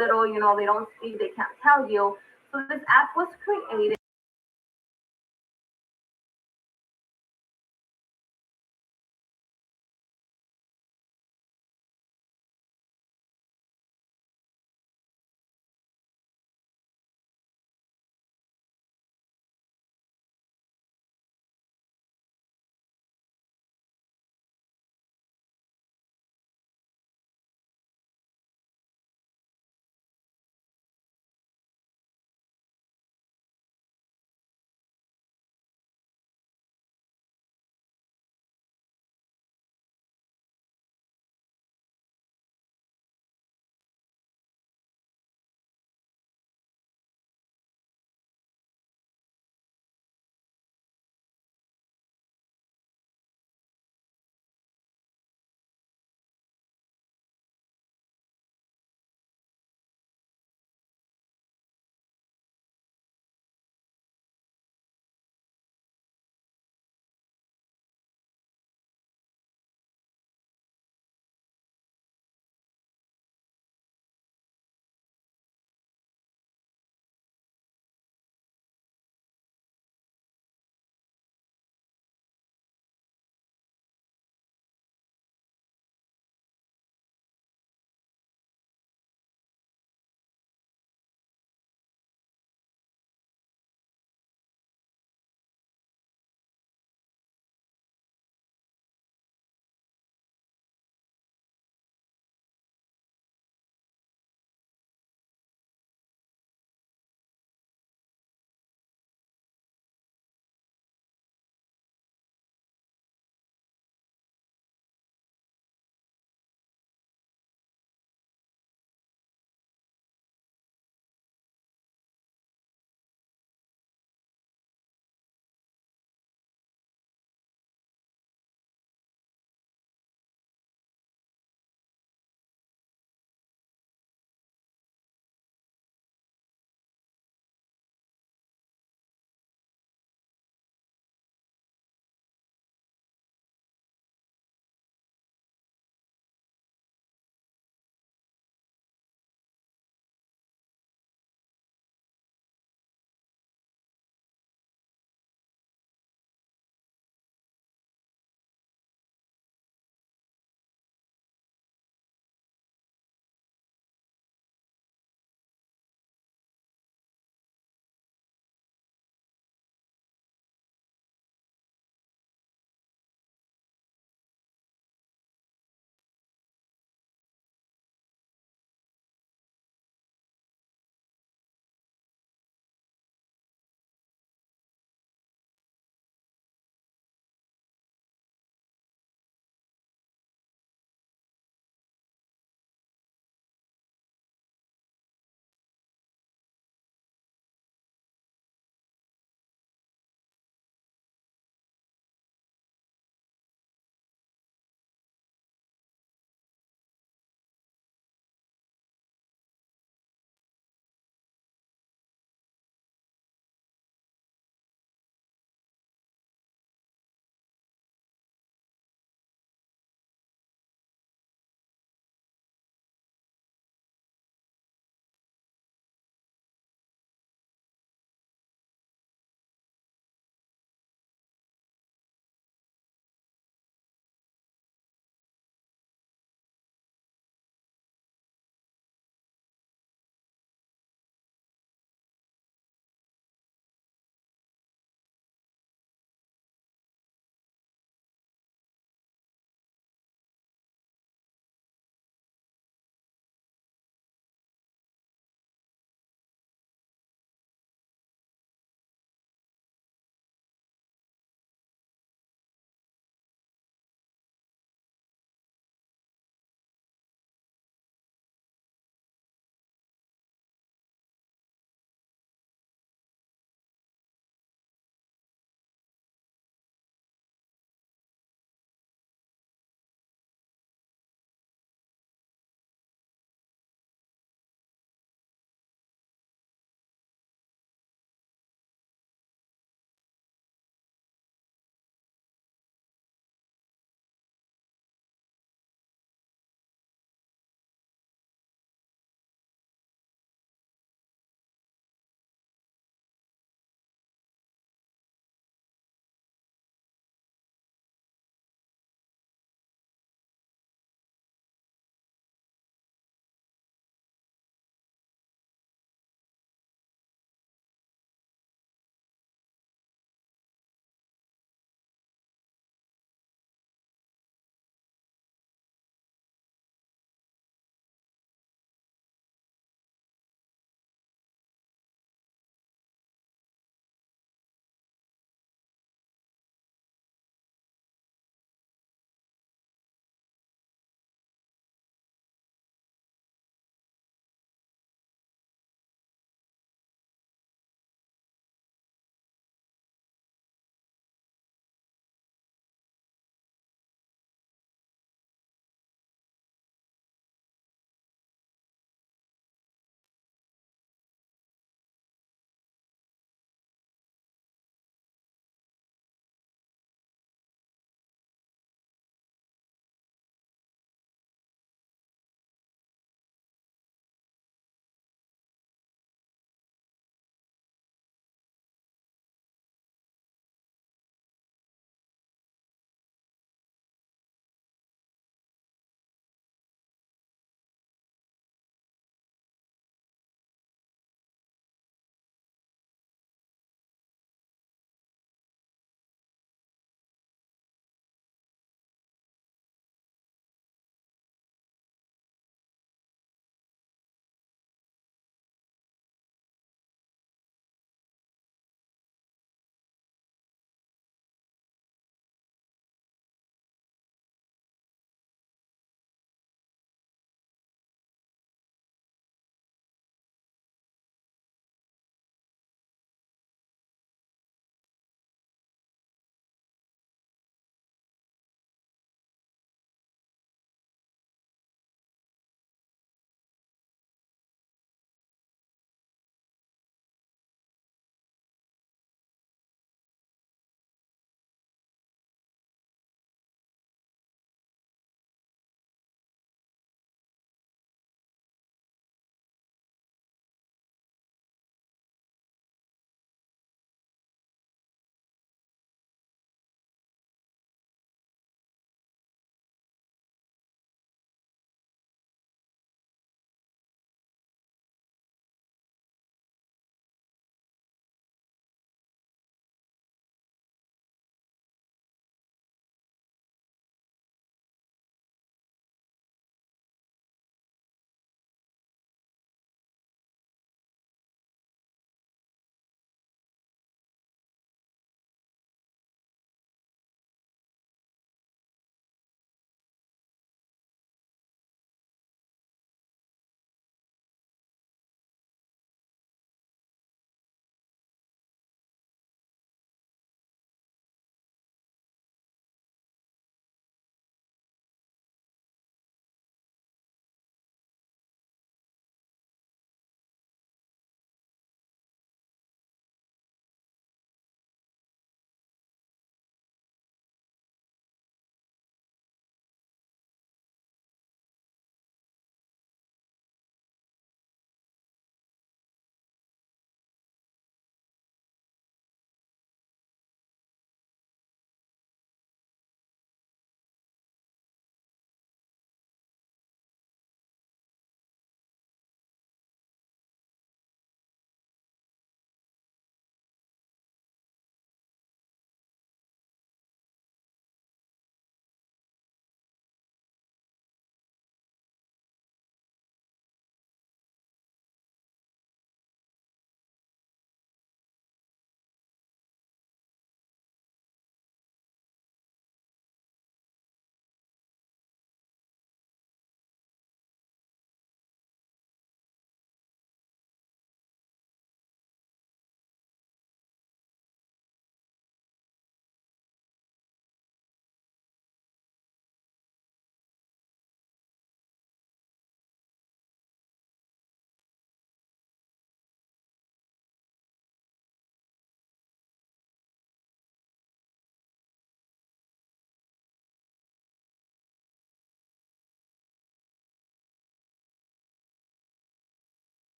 little, they don't speak, they can't tell you. So this app was created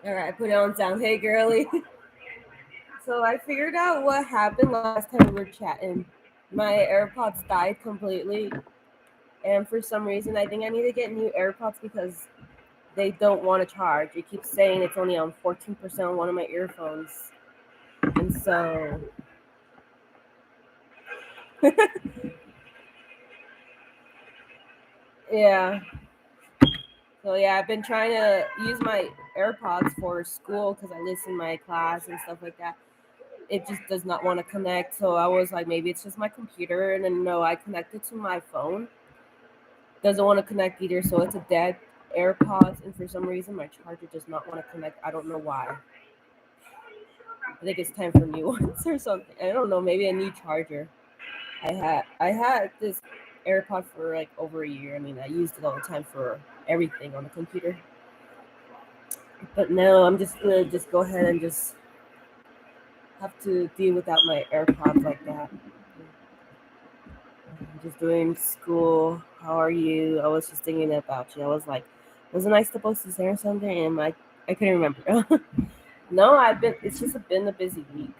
All right, I put it on sound. Hey, girly. So I figured out what happened last time we were chatting. My AirPods died completely, and for some reason, I think I need to get new AirPods because they don't want to charge. It keeps saying it's only on 14% on one of my earphones, and so yeah. So yeah, I've been trying to use my AirPods for school because I listen to my class and stuff like that. It just does not want to connect. So I was like, maybe it's just my computer, and then no, I connected to my phone. Doesn't want to connect either, so it's a dead AirPods, and for some reason my charger does not want to connect. I don't know why. I think it's time for new ones or something. I don't know. Maybe a new charger. I had this AirPod for like over a year. I mean, I used it all the time for everything on the computer. But no, I'm just gonna just go ahead and just have to deal without my AirPods like that. I'm just doing school. How are you? I was just thinking about you. I was like, wasn't I supposed to say something? And I couldn't remember. No, I've been. It's just been a busy week.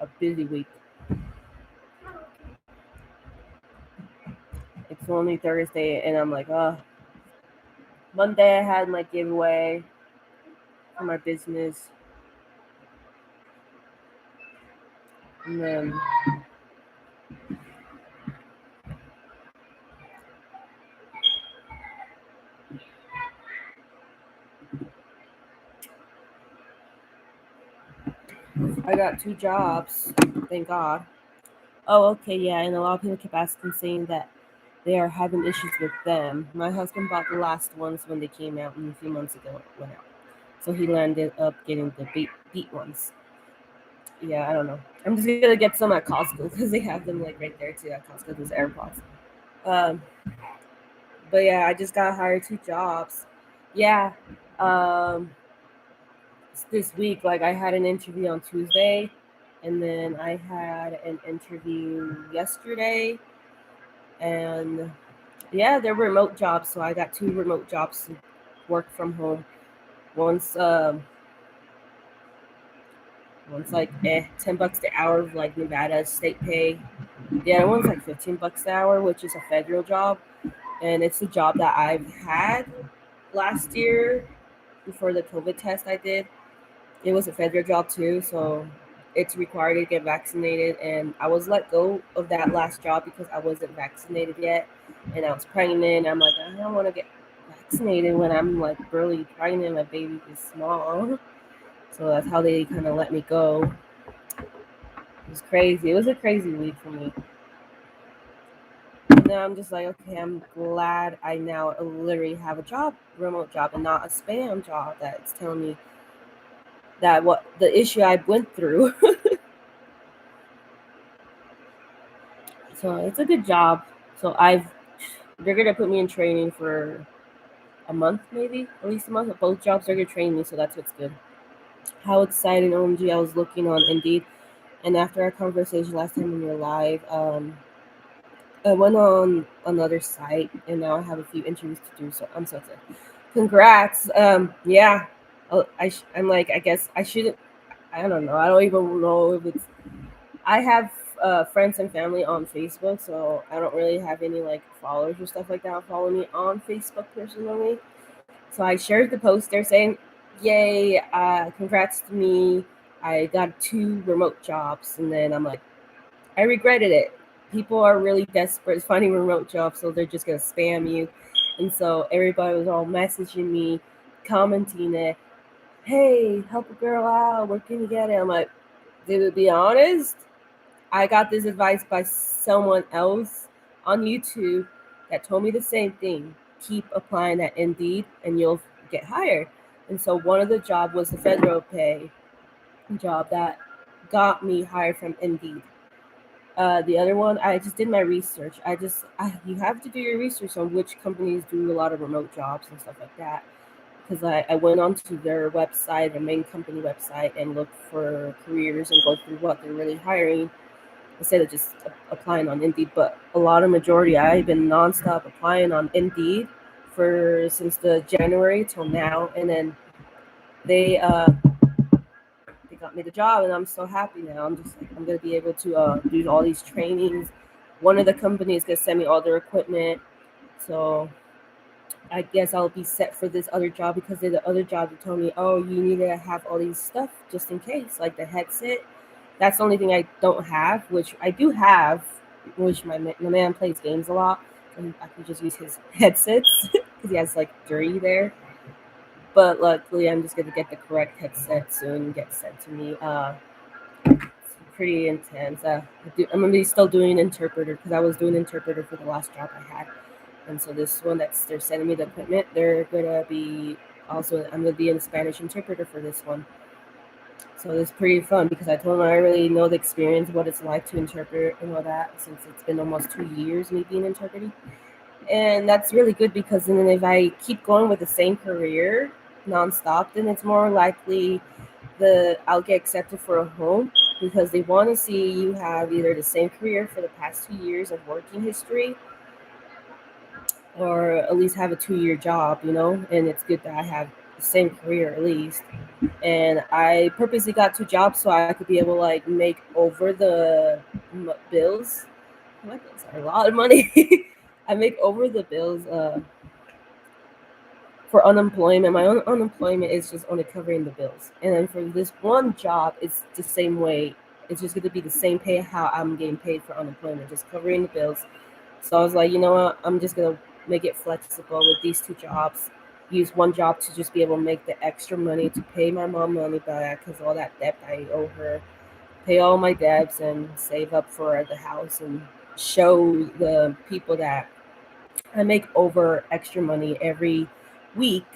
A busy week. It's only Thursday, and I'm like, oh. Monday I had my giveaway for my business, and then I got 2 jobs. Thank God. Oh, okay, yeah. And a lot of people kept asking, saying that they are having issues with them. My husband bought the last ones when they came out, and a few months ago it went out. So he landed up getting the beat ones. Yeah, I don't know. I'm just gonna get some at Costco because they have them like right there too at Costco. Those AirPods. Um, but yeah, I just got hired 2 jobs. Yeah. Um, this week, like I had an interview on Tuesday, and then I had an interview yesterday, and yeah, they're remote jobs. So I got 2 remote jobs to work from home. One's one's like $10 the hour, like Nevada state pay. The other one's like $15 the hour, which is a federal job, and it's a job that I've had last year before the COVID test I did. It was a federal job too, so it's required to get vaccinated. And I was let go of that last job because I wasn't vaccinated yet, and I was pregnant. I'm like, I don't want to get vaccinated when I'm like barely pregnant. My baby is small, so that's how they kind of let me go. It was crazy. It was a crazy week for me. And then I'm just like, okay, I'm glad I now literally have a job, remote job, and not a spam job that's telling me that what the issue I went through. So it's a good job. So they're gonna put me in training for a month, maybe at least a month. At both jobs, they're gonna train me, so that's what's good. How exciting! OMG, I was looking on Indeed, and after our conversation last time when we were live, I went on another site, and now I have a few interviews to do. So I'm so excited. Congrats! Yeah. I'm like, I guess I shouldn't. I don't know. I don't even know if it's. I have friends and family on Facebook, so I don't really have any like followers or stuff like that follow me on Facebook personally. So I shared the post there saying, "Yay! Congrats to me! I got 2 remote jobs." And then I'm like, I regretted it. People are really desperate finding remote jobs, so they're just gonna spam you. And so everybody was all messaging me, commenting it. Hey, help a girl out. Where can you get it? I'm like, to be honest, I got this advice by someone else on YouTube that told me the same thing. Keep applying at Indeed and you'll get hired. And so one of the job was the federal pay job that got me hired from Indeed. The other one, I just did my research. You have to do your research on which companies do a lot of remote jobs and stuff like that. Because I went onto their website, their main company website, and looked for careers and go through what they're really hiring instead of just applying on Indeed. But a lot of majority, I've been nonstop applying on Indeed since the January till now, and then they got me the job, and I'm so happy now. I'm just like, I'm gonna be able to do all these trainings. One of the companies gonna send me all their equipment, so I guess I'll be set for this other job, because the other job they told me, oh, you need to have all these stuff just in case, like the headset. That's the only thing I don't have, which I do have, which my man plays games a lot, and I can just use his headsets because he has like 3 there. But luckily, I'm just gonna get the correct headset soon and get sent to me. It's pretty intense. I'm gonna be still doing interpreter, because I was doing interpreter for the last job I had. And so this one they're sending me the equipment, they're gonna be also, I'm gonna be a Spanish interpreter for this one. So it's pretty fun, because I told them I really know the experience, what it's like to interpret and all that, since it's been almost 2 years me being interpreting. And that's really good, because then if I keep going with the same career nonstop, then it's more likely I'll get accepted for a home, because they want to see you have either the same career for the past 2 years of working history, or at least have a 2-year job, and it's good that I have the same career at least. And I purposely got 2 jobs so I could be able to like make over the bills. My bills are a lot of money. I make over the bills for unemployment. My own unemployment is just only covering the bills. And then for this one job, it's the same way. It's just going to be the same pay how I'm getting paid for unemployment, just covering the bills. So I was like, you know what? I'm just going to make it flexible with these 2 jobs. Use one job to just be able to make the extra money to pay my mom money back, because all that debt I owe her. Pay all my debts and save up for the house, and show the people that I make over extra money every week,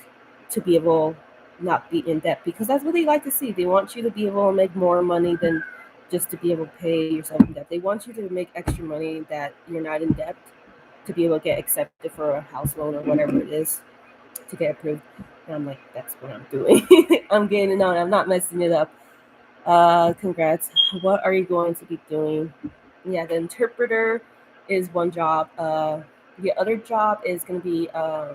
to be able not be in debt, because that's what they like to see. They want you to be able to make more money than just to be able to pay yourself in debt. They want you to make extra money that you're not in debt, to be able to get accepted for a house loan or whatever it is, to get approved. And I'm like, that's what I'm doing. I'm getting it on. I'm not messing it up. Congrats. What are you going to be doing? Yeah, the interpreter is one job. The other job is going to be a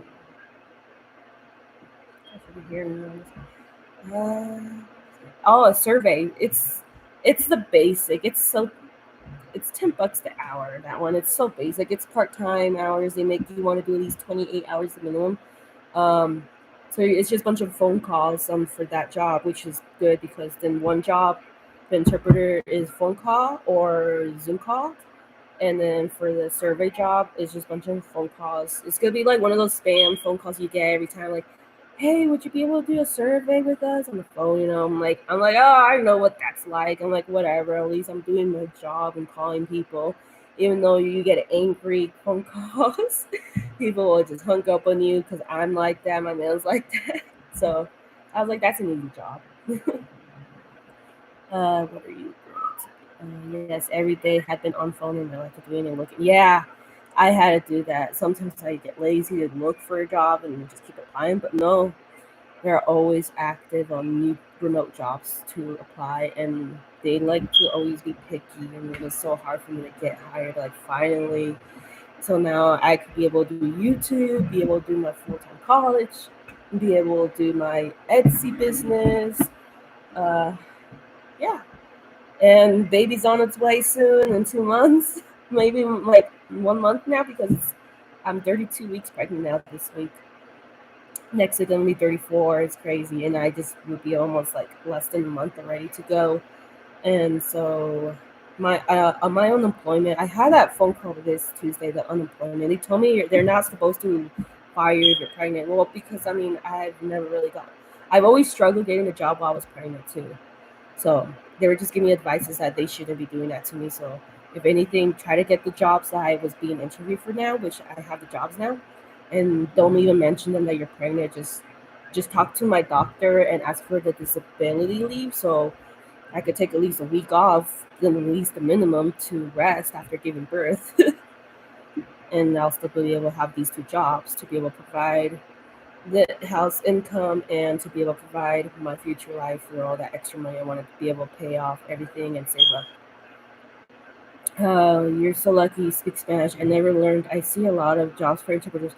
survey. It's the basic. It's $10 the hour. That one. It's so basic. It's part-time hours. They make you want to do at least 28 hours minimum. So it's just a bunch of phone calls for that job, which is good, because then one job, the interpreter, is phone call or Zoom call. And then for the survey job, it's just a bunch of phone calls. It's going to be like one of those spam phone calls you get every time, like, hey, would you be able to do a survey with us on the phone? I'm like, oh, I know what that's like. I'm like, whatever, at least I'm doing my job and calling people. Even though you get angry phone calls, people will just hung up on you, because I'm like that, my man's like that. So I was like, that's an easy job. What are you doing? Yes, every day had been on phone, and I like to doing and looking. Yeah, I had to do that. Sometimes I get lazy to look for a job and just keep applying, but no, they're always active on new remote jobs to apply, and they like to always be picky, and it was so hard for me to get hired, like, finally. So now I could be able to do YouTube, be able to do my full-time college, be able to do my Etsy business. Yeah. And baby's on its way soon in 2 months, maybe like 1 month now, because I'm 32 weeks pregnant now this week. Next week I'm gonna be 34. It's crazy, and I just would be almost like less than a month already to go. And so my unemployment, I had that phone call this Tuesday. The unemployment, they told me they're not supposed to fire you if you're pregnant. Well, because I've always struggled getting a job while I was pregnant too. So they were just giving me advices that they shouldn't be doing that to me. So if anything, try to get the jobs that I was being interviewed for now, which I have the jobs now. And don't even mention them that you're pregnant. Just talk to my doctor and ask for the disability leave, so I could take at least a week off, then at least the minimum, to rest after giving birth. And I'll still be able to have these 2 jobs to be able to provide the house income, and to be able to provide my future life for all that extra money I want to be able to pay off everything and save up. You're so lucky you speak Spanish. I never learned. I see a lot of jobs for interpreters.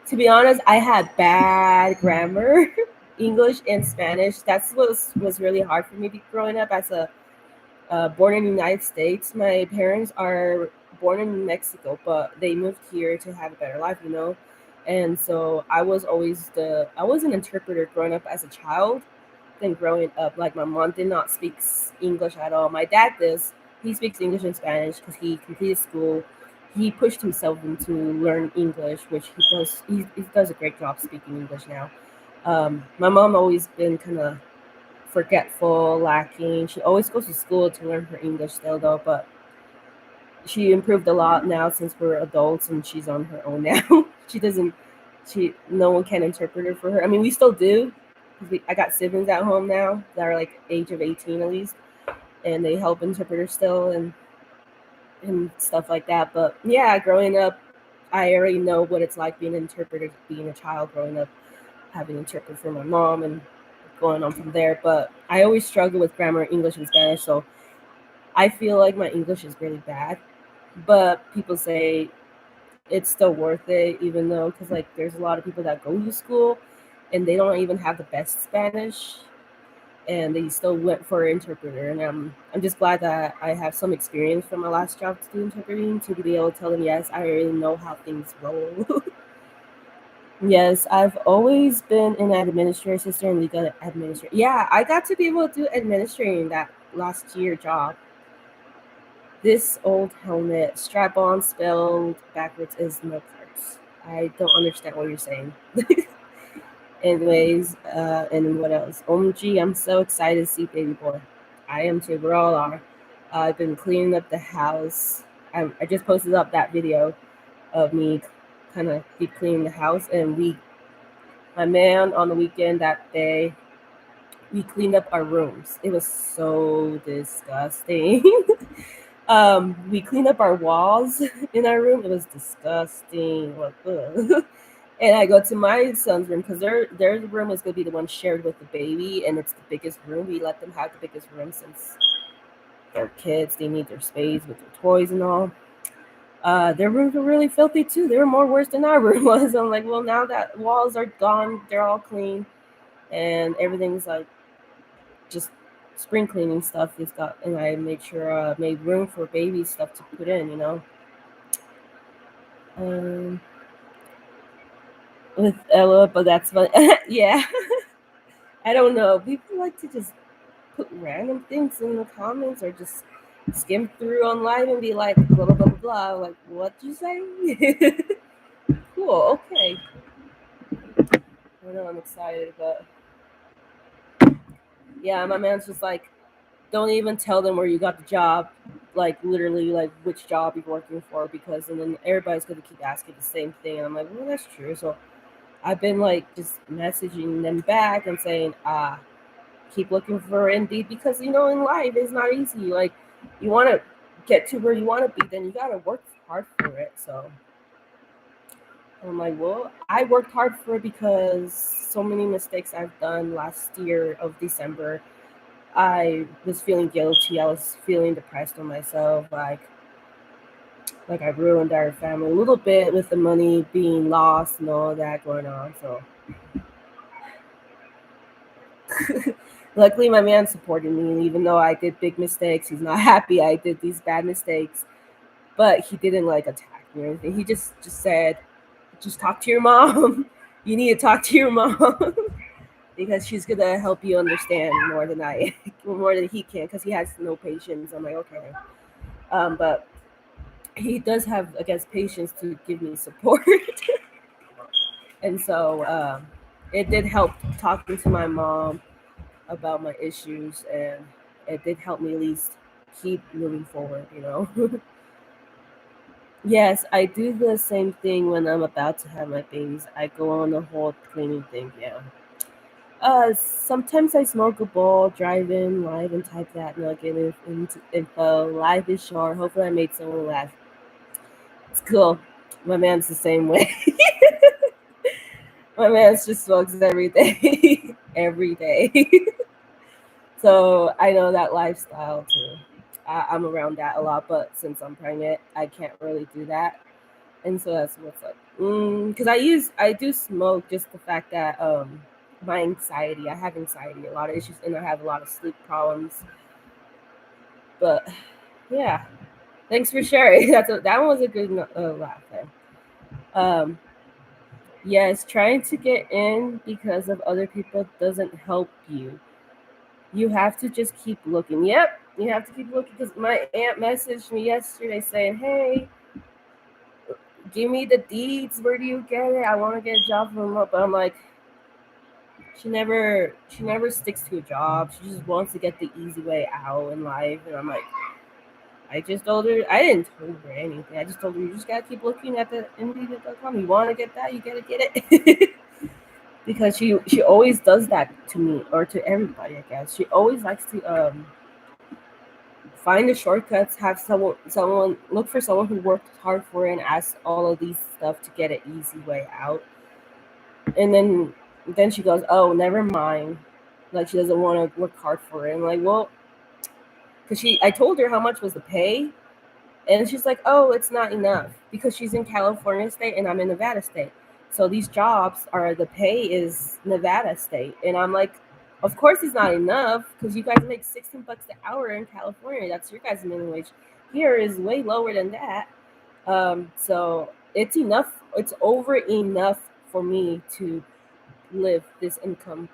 To be honest, I had bad grammar, English and Spanish. That's what was really hard for me growing up as a born in the United States. My parents are born in Mexico, but they moved here to have a better life, you know. And so I was an interpreter growing up as a child. Then growing up, like my mom did not speak English at all. My dad does. He speaks English and Spanish because he completed school. He pushed himself into learn English, which he does. He does a great job speaking English now. My mom always been kind of forgetful, lacking. She always goes to school to learn her English still, though, but she improved a lot now since we're adults and she's on her own now. she doesn't. No one can interpret her for her. I mean, we still do. I got siblings at home now that are like age of 18 at least, and they help interpret her still and stuff like that. But yeah, growing up, I already know what it's like being an interpreter, being a child growing up, having to interpret for my mom and going on from there. But I always struggle with grammar, English and Spanish, so I feel like my English is really bad. But people say it's still worth it, even though, because like there's a lot of people that go to school and they don't even have the best Spanish, and they still went for an interpreter. And I'm just glad that I have some experience from my last job to do interpreting to be able to tell them, yes, I already know how things roll. Yes, I've always been an administrative assistant and legal administrator. Yeah, I got to be able to do administrating that last year job. This old helmet, strap on spelled backwards is no parts. I don't understand what you're saying. Anyways, and what else? OMG, I'm so excited to see baby boy. I am too. We all are. I've been cleaning up the house. I just posted up that video of me kind of deep cleaning the house, and my man on the weekend that day, we cleaned up our rooms. It was so disgusting. We cleaned up our walls in our room. It was disgusting. Like, ugh. And I go to my son's room because their room is going to be the one shared with the baby, and it's the biggest room. We let them have the biggest room since they're kids. They need their space with their toys and all. Their rooms were really filthy too. They were more worse than our room was. I'm like, well, now that walls are gone, they're all clean, and everything's like just spring cleaning stuff is got. And I made sure made room for baby stuff to put in, you know. With Ella, but that's fun. Yeah, I don't know. People like to just put random things in the comments or just skim through online and be like, blah, blah, blah, blah, blah. Like, what'd you say? Cool, okay. I know, I'm excited, but yeah, my man's just like, don't even tell them where you got the job, like literally, like which job you're working for, because and then everybody's gonna keep asking the same thing. And I'm like, well, that's true. So I've been like just messaging them back and saying, keep looking for Indeed, because you know in life it's not easy. Like you want to get to where you want to be, then you gotta work hard for it. So I'm like, well, I worked hard for it because so many mistakes I've done last year of December. I was feeling guilty. I was feeling depressed on myself. Like I ruined our family a little bit with the money being lost and all that going on. So luckily, my man supported me, and even though I did big mistakes, he's not happy I did these bad mistakes. But he didn't like attack me or anything. He just said, "Just talk to your mom. You need to talk to your mom because she's gonna help you understand more than more than he can, because he has no patience." I'm like, okay, but he does have, I guess, patience to give me support, and so it did help talking to my mom about my issues, and it did help me at least keep moving forward, you know. Yes, I do the same thing when I'm about to have my babies. I go on the whole cleaning thing, yeah. Sometimes I smoke a bowl, drive in live, and type that nugget into info. Life is short. Hopefully I made someone laugh. It's cool. My man's the same way. My man's just smokes every day. Every day. So I know that lifestyle too. I'm around that a lot, but since I'm pregnant, I can't really do that. And so that's what's up. Because I do smoke. Just the fact that my anxiety, I have anxiety, a lot of issues, and I have a lot of sleep problems. But yeah, thanks for sharing. That one was a good laugh there. Um, yes, trying to get in because of other people doesn't help you. You have to just keep looking. Yep, you have to keep looking because my aunt messaged me yesterday saying, "Hey, give me the deeds. Where do you get it? I want to get a job from her." But I'm like, she never sticks to a job. She just wants to get the easy way out in life. And I'm like, I just told her, I didn't tell her anything. I just told her, you just gotta keep looking at the Indeed.com. You want to get that, you gotta get it. Because she always does that to me or to everybody. I guess she always likes to find the shortcuts. Have someone look for someone who worked hard for it and ask all of these stuff to get an easy way out. And then she goes, oh, never mind. Like she doesn't want to work hard for it. I'm like, well, because I told her how much was the pay, and she's like, oh, it's not enough because she's in California state and I'm in Nevada state. So these jobs are the pay is Nevada state, and I'm like, of course it's not enough because you guys make $16 an hour in California. That's your guys' minimum wage. Here is way lower than that. So it's enough. It's over enough for me to live this income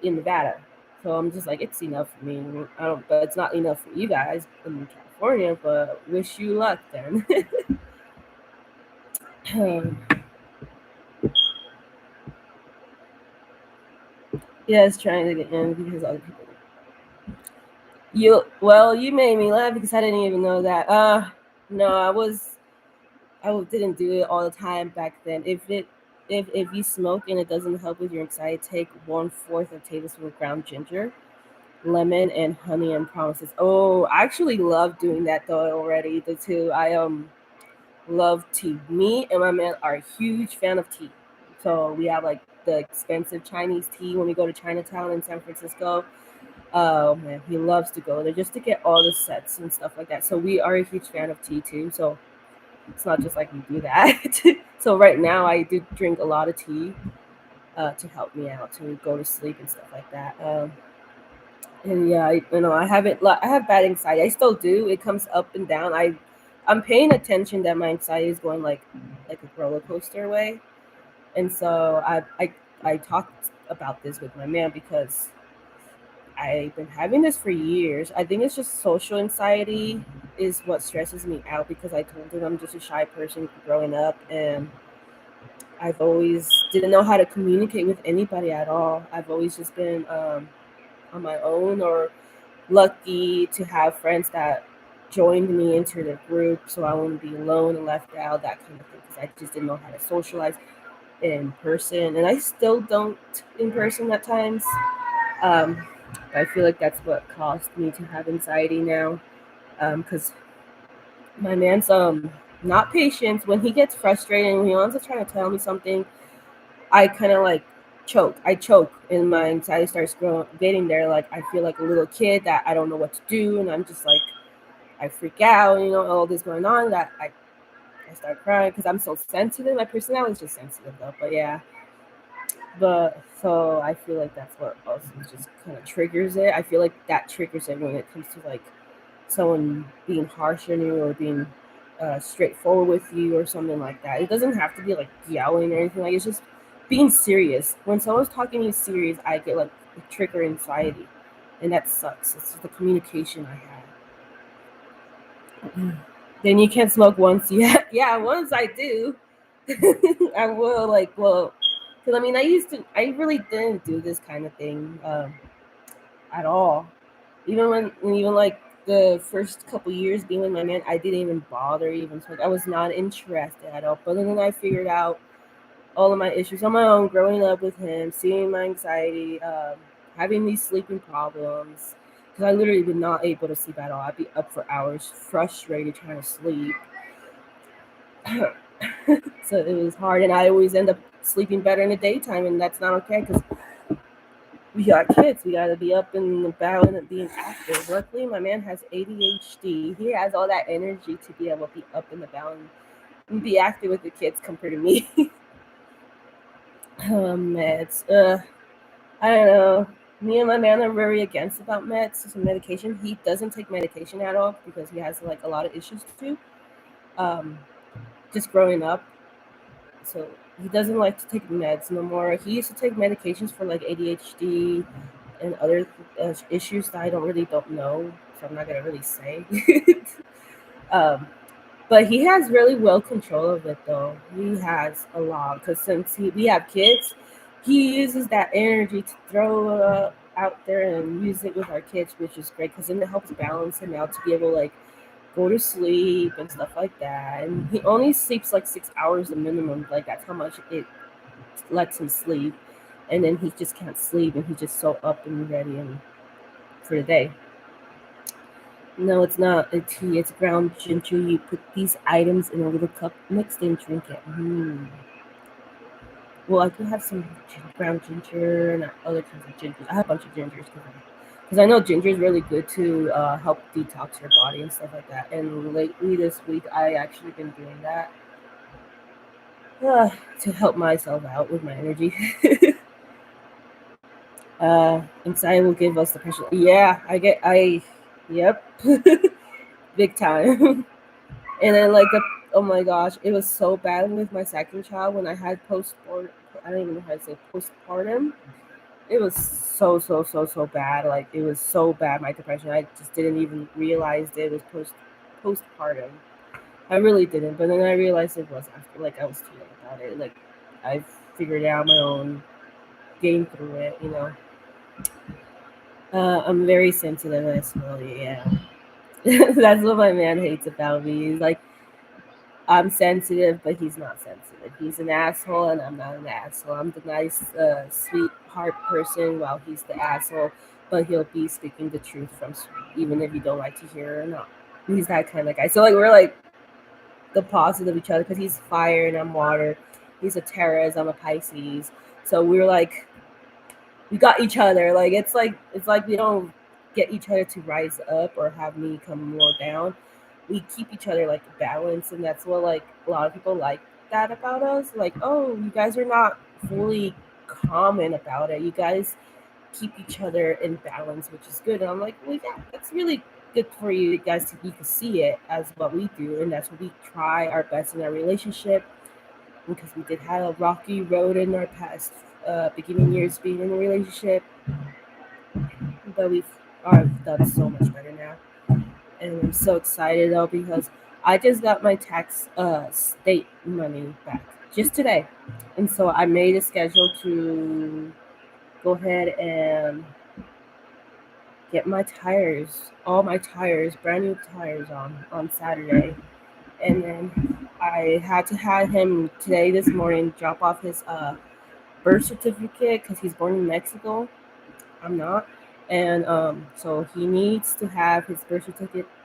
in Nevada. So I'm just like, it's enough for me. I don't, but it's not enough for you guys in California. But wish you luck then. Yeah, it's trying to get in because other people. You made me laugh because I didn't even know that. No, I didn't do it all the time back then. If you smoke and it doesn't help with your anxiety, take 1/4 of tablespoon of ground ginger, lemon, and honey and promises. Oh, I actually love doing that though already. The two I love tea. Me and my man are a huge fan of tea. So we have like the expensive Chinese tea when we go to Chinatown in San Francisco. Oh man, he loves to go there just to get all the sets and stuff like that. So we are a huge fan of tea too. So it's not just like we do that. So right now I do drink a lot of tea to help me out to go to sleep and stuff like that. And yeah, I haven't. I have bad anxiety. I still do. It comes up and down. I'm paying attention that my anxiety is going like a roller coaster way. And so I talked about this with my man because I've been having this for years. I think it's just social anxiety is what stresses me out because I told him I'm just a shy person growing up, and I've always didn't know how to communicate with anybody at all. I've always just been on my own or lucky to have friends that joined me into the group so I wouldn't be alone and left out, that kind of thing, because I just didn't know how to socialize in person. And I still don't in person at times. Um, I feel like that's what caused me to have anxiety now. Because my man's not patient. When he gets frustrated and when he wants to try to tell me something, I kind of like choke. I choke, and my anxiety starts getting there. Like I feel like a little kid that I don't know what to do, and I'm just like I freak out. All this going on that I start crying because I'm so sensitive. My personality is just sensitive though. But yeah, but so I feel like that's what also just kind of triggers it. I feel like that triggers it when it comes to like someone being harsh on you or being straightforward with you or something like that. It doesn't have to be like yelling or anything. Like it's just being serious. When someone's talking to you serious, I get like a trigger anxiety, and that sucks. It's just the communication I have. Then you can't smoke once. Yeah, yeah. Once I do, I will. Like, well, because I mean, I really didn't do this kind of thing at all. Even like the first couple years being with my man, I didn't even bother even smoke. I was not interested at all. But then I figured out all of my issues on my own, growing up with him, seeing my anxiety, having these sleeping problems. Because I literally was not able to sleep at all. I'd be up for hours, frustrated trying to sleep. So it was hard, and I always end up sleeping better in the daytime, and that's not okay because we got kids. We got to be up and about and being active. Luckily, my man has ADHD. He has all that energy to be able to be up and about and be active with the kids compared to me. Meds. I don't know. Me and my man are very against about meds, some medication. He doesn't take medication at all because he has like a lot of issues too. Just growing up, so he doesn't like to take meds no more. He used to take medications for like ADHD and other issues that I don't know, so I'm not gonna really say. um, but he has really well control of it though. He has a lot because since we have kids, he uses that energy to throw out there and use it with our kids, which is great because then it helps balance him out to be able to like go to sleep and stuff like that. And he only sleeps like 6 hours the minimum. Like that's how much it lets him sleep. And then he just can't sleep, and he's just so up and ready and for the day. No, it's not a tea. It's ground ginger. You put these items in a little cup, mix and drink it. Well, I do have some ground ginger and other kinds of gingers. I have a bunch of gingers because I know ginger is really good to help detox your body and stuff like that. And lately this week, I actually been doing that to help myself out with my energy. Inside will give us the pressure. Yeah, yep, big time. And then oh my gosh, it was so bad with my second child when I had I don't even know how to say postpartum. It was so bad. Like it was so bad, my depression. I just didn't even realize it was postpartum. I really didn't, but then I realized it was after. Like I was too late about it. Like I figured out my own, getting through it. I'm very sensitive as well. Yeah, that's what my man hates about me. He's like, I'm sensitive, but he's not sensitive. He's an asshole, and I'm not an asshole. I'm the nice, sweetheart person, while he's the asshole. But he'll be speaking the truth even if you don't like to hear it or not. He's that kind of guy. So like we're like the opposite of each other because he's fire and I'm water. He's a Taurus, I'm a Pisces. So we're like we got each other. Like it's like we don't get each other to rise up or have me come more down. We keep each other like balanced, and that's what like a lot of people like that about us. Like, oh, you guys are not fully common about it. You guys keep each other in balance, which is good. And I'm like, well, yeah, that's really good for you guys to you can see it as what we do, and that's what we try our best in our relationship because we did have a rocky road in our past beginning years being in a relationship, but we've done so much better now. And I'm so excited though because I just got my tax state money back just today, and so I made a schedule to go ahead and get all my tires, brand new tires on Saturday, and then I had to have him today this morning drop off his birth certificate because he's born in Mexico. I'm not. And so he needs to have his birth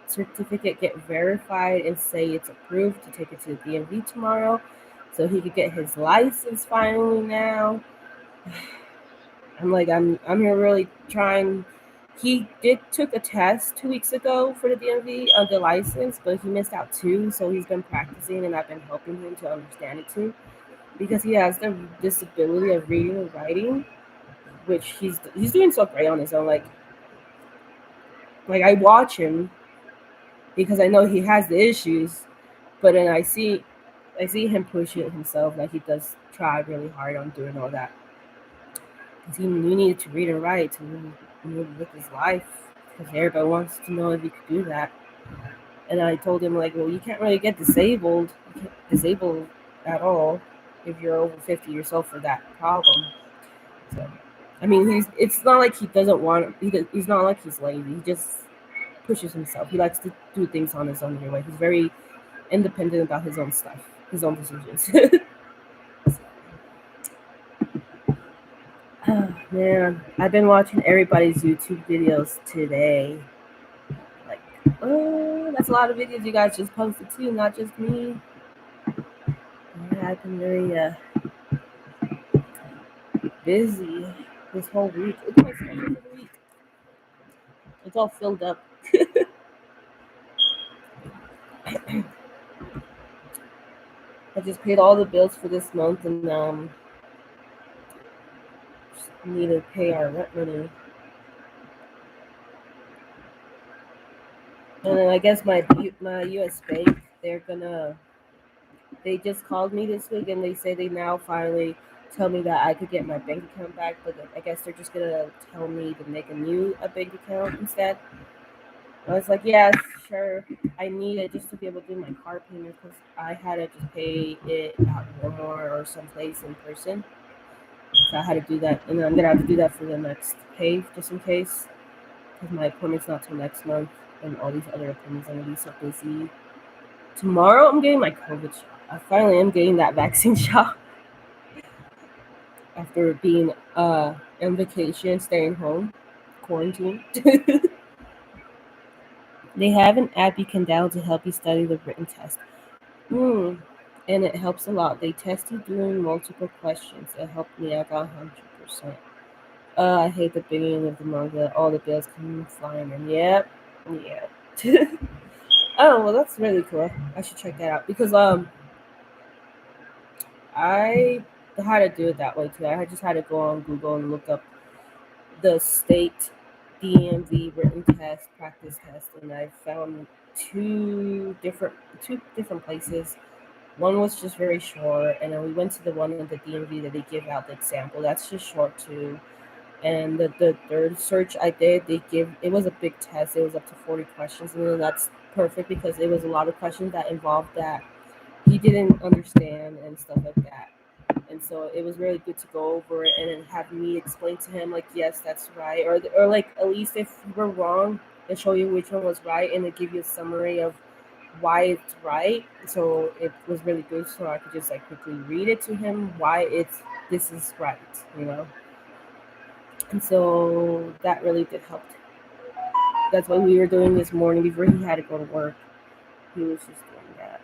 certificate get verified and say it's approved to take it to the DMV tomorrow, so he could get his license finally now. I'm here really trying. He took a test 2 weeks ago for the DMV of the license, but he missed out too. So he's been practicing, and I've been helping him to understand it too, because he has the disability of reading and writing, which he's doing so great on his own. Like I watch him because I know he has the issues, but then I see him push it himself. Like he does try really hard on doing all that. Because he needed to read and write to move with his life. Because everybody wants to know if he could do that. And I told him like, well, you can't really get disabled at all if you're over 50 years old for that problem. So, I mean, it's not like he doesn't want. He's not like he's lazy. He just pushes himself. He likes to do things on his own anyway. He's very independent about his own stuff, his own decisions. Oh, man, I've been watching everybody's YouTube videos today. Like, oh, that's a lot of videos you guys just posted too, not just me. Yeah, I've been very busy this whole week. Look at my schedule for the week. It's all filled up. I just paid all the bills for this month, and just need to pay our rent money. And then I guess my U.S. bank, they just called me this week, and they say they now finally tell me that I could get my bank account back, but I guess they're just gonna tell me to make a bank account instead. I was like, yeah, sure. I need it just to be able to do my car payments because I had to just pay it at Walmart or someplace in person. So I had to do that, and I'm gonna have to do that for the next pay just in case because my appointment's not till next month, and all these other appointments I'm gonna be so busy. Tomorrow I'm getting my COVID shot. I finally am getting that vaccine shot after being on vacation, staying home, quarantine. They have an app you can download to help you study the written test. And it helps a lot. They test you doing multiple questions. It helped me. I got 100%. I hate the beginning of the month that all the bills come flying in. Yep. Oh well, that's really cool. I should check that out because I had to do it that way too. I just had to go on Google and look up the state DMV written test, practice test, and I found two different places. One was just very short, and then we went to the one in the DMV that they give out the example. That's just short too. And the third search I did, it was a big test. It was up to 40 questions, and then that's perfect because it was a lot of questions that involved that he didn't understand and stuff like that. And so it was really good to go over it and then have me explain to him like, yes, that's right, or like at least if you were wrong, and show you which one was right, and then give you a summary of why it's right. So it was really good, so I could just like quickly read it to him why this is right, you know. And so that really did help. That's what we were doing this morning before he had to go to work. He was just doing that,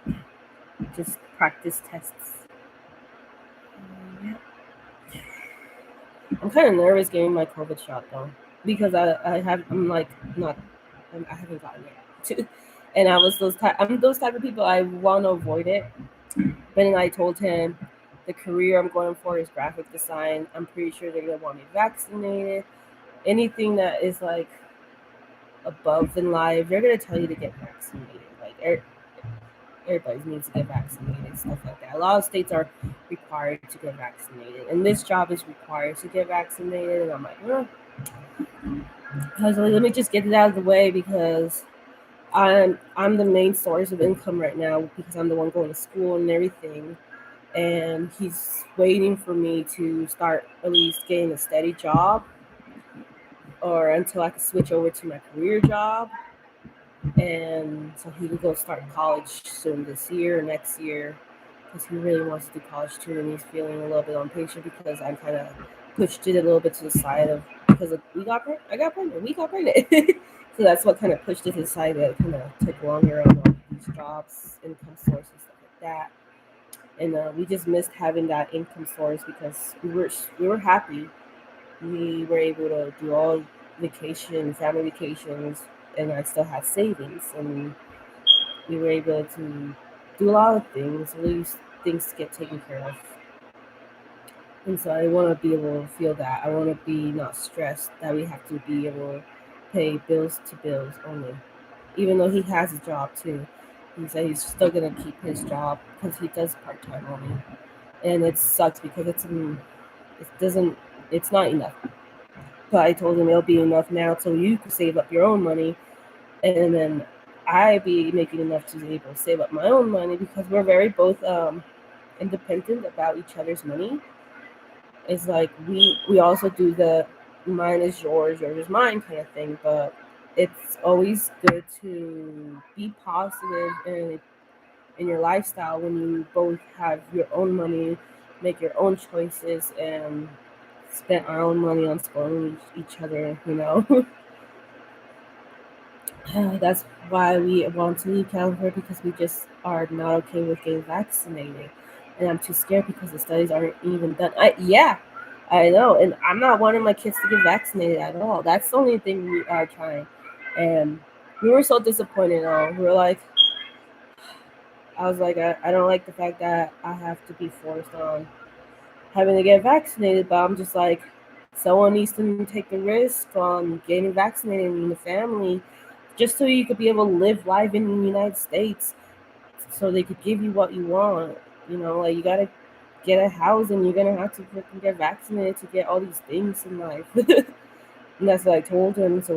just practice tests. Yeah. I'm kind of nervous getting my COVID shot though, because I'm like not, I haven't gotten it, and I'm those type of people. I want to avoid it, but then I told him the career I'm going for is graphic design. I'm pretty sure they're gonna want me vaccinated. Anything that is like above in life, they're gonna tell you to get vaccinated. Like everybody needs to get vaccinated, stuff like that. A lot of states are required to get vaccinated, and this job is required to get vaccinated. And I'm like, let me just get it out of the way because I'm the main source of income right now because I'm the one going to school and everything. And he's waiting for me to start at least getting a steady job or until I can switch over to my career job. And so he can go start college soon this year or next year because he really wants to do college too, and he's feeling a little bit impatient because I kind of pushed it a little bit to the side of because I got pregnant, we got pregnant. So that's what kind of pushed it to the side that kind of took longer on all these jobs, income sources, stuff like that. And we just missed having that income source because we were happy. We were able to do all family vacations, and I still had savings, and we were able to do a lot of things, at least things get taken care of. And so I want to be able to feel that. I want to be not stressed that we have to be able to pay bills to bills only. Even though he has a job too. He said he's still going to keep his job because he does part-time only. And it sucks because it's not enough. But I told him it'll be enough now so you can save up your own money, and then I be making enough to be able to save up my own money because we're very both independent about each other's money. It's like we also do the mine is yours is mine kind of thing, but it's always good to be positive in your lifestyle when you both have your own money, make your own choices, and spend our own money on spoiling each other, you know. That's why we want to leave California because we just are not okay with getting vaccinated, and I'm too scared because the studies aren't even done. I know, and I'm not wanting my kids to get vaccinated at all. That's the only thing we are trying, and we were so disappointed. We were like, I was like, I don't like the fact that I have to be forced on having to get vaccinated, but I'm just like, someone needs to take the risk on getting vaccinated in the family just so you could be able to live life in the United States so they could give you what you want. Like you gotta get a house and you're gonna have to freaking get vaccinated to get all these things in life. And that's what I told him. So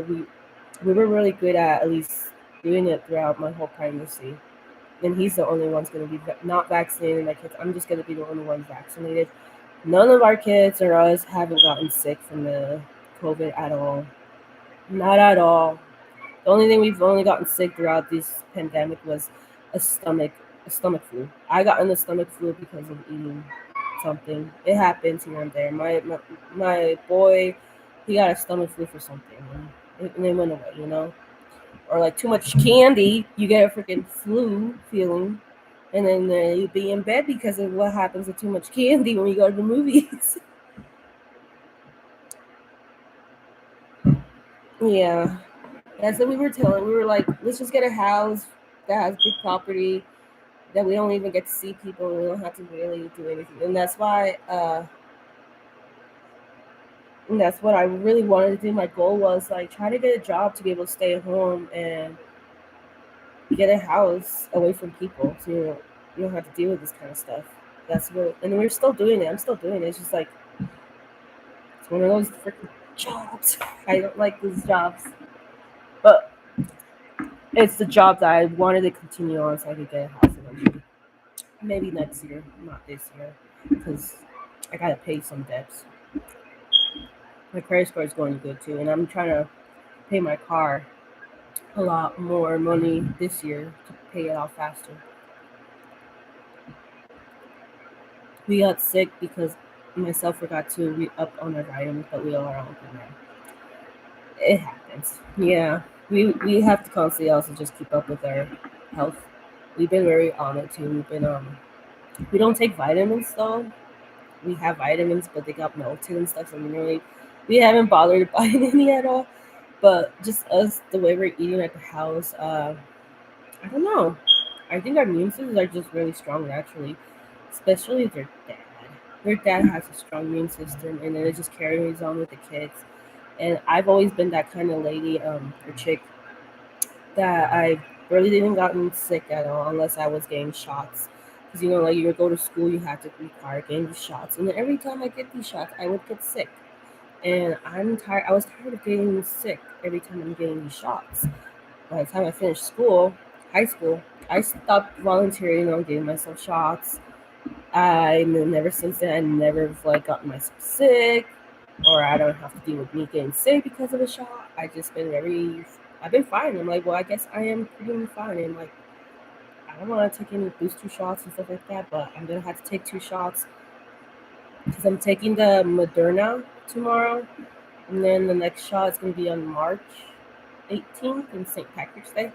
we were really good at least doing it throughout my whole pregnancy. And he's the only one's gonna be not vaccinated. My kids, I'm just gonna be the only one vaccinated. None of our kids or us haven't gotten sick from the COVID at all. Not at all. The only thing we've only gotten sick throughout this pandemic was a stomach a stomach flu. I got in the stomach flu because of eating something. It happens here and there. My boy, he got a stomach flu for something, and it went away. Or like too much candy, you get a freaking flu feeling, and then you be in bed because of what happens with too much candy when you go to the movies. Yeah. That's what we were telling. We were like, let's just get a house that has big property that we don't even get to see people. We don't have to really do anything, and that's what I really wanted to do. My goal was like try to get a job to be able to stay at home and get a house away from people, so you don't have to deal with this kind of stuff. And we're still doing it. I'm still doing it. It's just like it's one of those freaking jobs. I don't like these jobs, but it's the job that I wanted to continue on so I could get a house eventually. Maybe next year, not this year, because I gotta pay some debts. My credit score is going good too, and I'm trying to pay my car a lot more money this year to pay it off faster. We got sick because myself forgot to re up on our vitamins, but we all are on good now. It happens. Yeah, we have to constantly also just keep up with our health. We've been very on it too. We don't take vitamins though. We have vitamins, but they got melted and stuff, so we haven't bothered buying any at all. But just us, the way we're eating at the house, I don't know. I think our immune systems are just really strong naturally, especially their dad. Their dad has a strong immune system, and then it just carries on with the kids. And I've always been that kind of lady, or chick, that I really didn't gotten sick at all unless I was getting shots. Because like you would go to school, you had to require getting these shots, and then every time I get these shots, I would get sick. And I'm tired. I was tired of getting sick every time I'm getting these shots. By the time I finished high school, I stopped volunteering on getting myself shots. And then ever since then, I never like gotten myself sick, or I don't have to deal with me getting sick because of a shot. I've been fine. I'm like, well, I guess I am pretty fine. And like, I don't want to take any booster shots and stuff like that, but I'm gonna have to take 2 shots because I'm taking the Moderna tomorrow, and then the next shot is gonna be on March 18th in St. Patrick's Day.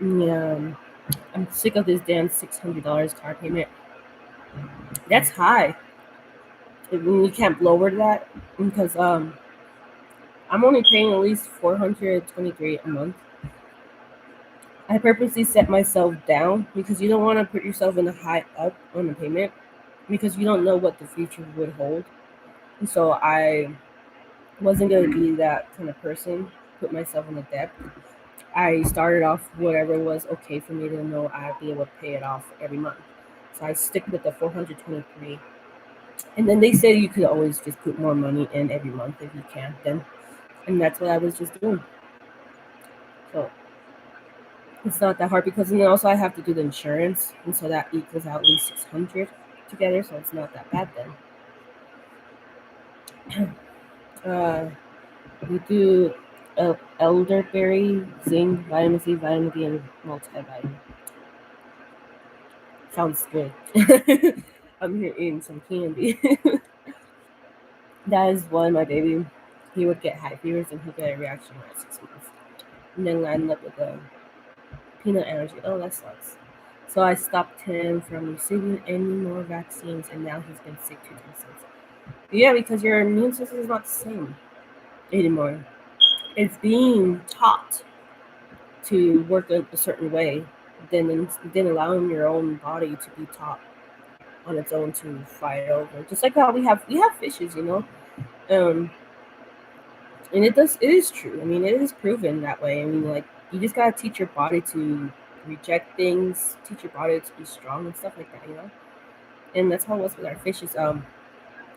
Yeah, I'm sick of this damn $600 car payment. That's high. We can't lower that because I'm only paying at least 423 a month. I purposely set myself down because you don't want to put yourself in the high up on the payment because you don't know what the future would hold. And so I wasn't going to be that kind of person, put myself in the debt. I started off whatever was okay for me to know I'd be able to pay it off every month. So I stick with the 423. And then they say you could always just put more money in every month if you can. And that's what I was just doing. So it's not that hard because then also I have to do the insurance, and so that equals out at least 600 together. So it's not that bad then. We do elderberry, zinc, vitamin C, vitamin D, and multivitamin. Sounds good. I'm here eating some candy. That is why my baby, he would get high fevers and he'd get a reaction at 6 months. And then end up with a peanut allergy. Oh, that sucks. So I stopped him from receiving any more vaccines, and now he's been sick 2 times since. Yeah, because your immune system is not the same anymore. it's being taught to work a certain way, then allowing your own body to be taught on its own to fight over. Just like how we have fishes, um, and it is true. I mean, it is proven that way. I mean, like you just gotta teach your body to reject things, teach your body to be strong and stuff like that. And that's how it was with our fishes.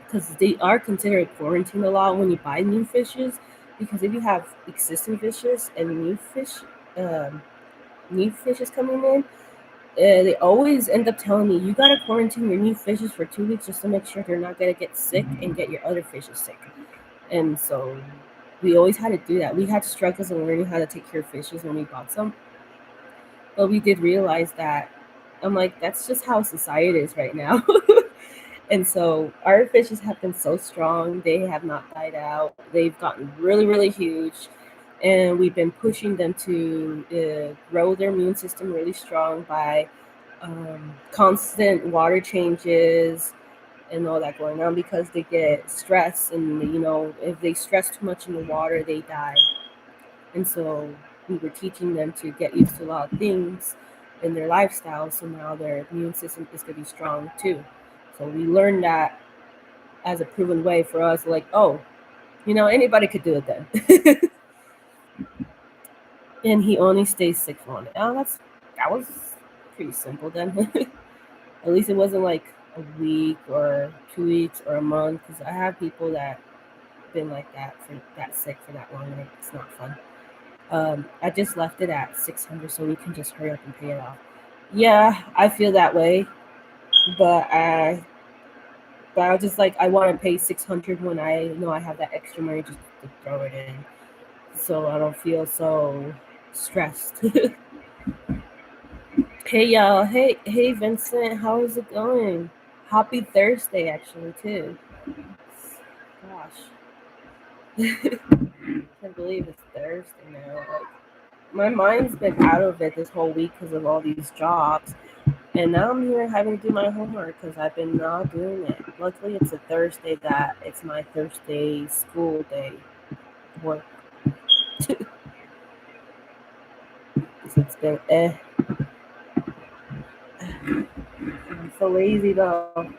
Because they are considered quarantined a lot when you buy new fishes. Because if you have existing fishes and um, new fishes coming in, they always end up telling me you gotta quarantine your new fishes for 2 weeks just to make sure they're not gonna get sick and get your other fishes sick. And so we always had to do that. We had struggles in learning how to take care of fishes when we bought some, but we did realize that I'm like, that's just how society is right now. And so our fishes have been so strong. They have not died out. They've gotten really, really huge. And we've been pushing them to grow their immune system really strong by constant water changes and all that going on because they get stressed. And, if they stress too much in the water, they die. And so we were teaching them to get used to a lot of things in their lifestyle. So now their immune system is going to be strong too. So we learned that as a proven way for us, like, oh, anybody could do it then. And he only stays 6 months. Oh, that was pretty simple then. At least it wasn't like a week or 2 weeks or a month, because I have people that been like that for that sick for that long, and it's not fun. I just left it at 600 so we can just hurry up and pay it off. Yeah, I feel that way, but I was just like, I want to pay 600 when I know I have that extra money just to throw it in, so I don't feel so stressed. Hey y'all, hey Vincent, how is it going? Happy Thursday, actually, too. Gosh, can't believe it's Thursday now. Like, my mind's been out of it this whole week because of all these jobs. And now I'm here having to do my homework because I've been not doing it. Luckily, it's a Thursday that it's my Thursday school day work. So it's been I'm so lazy though.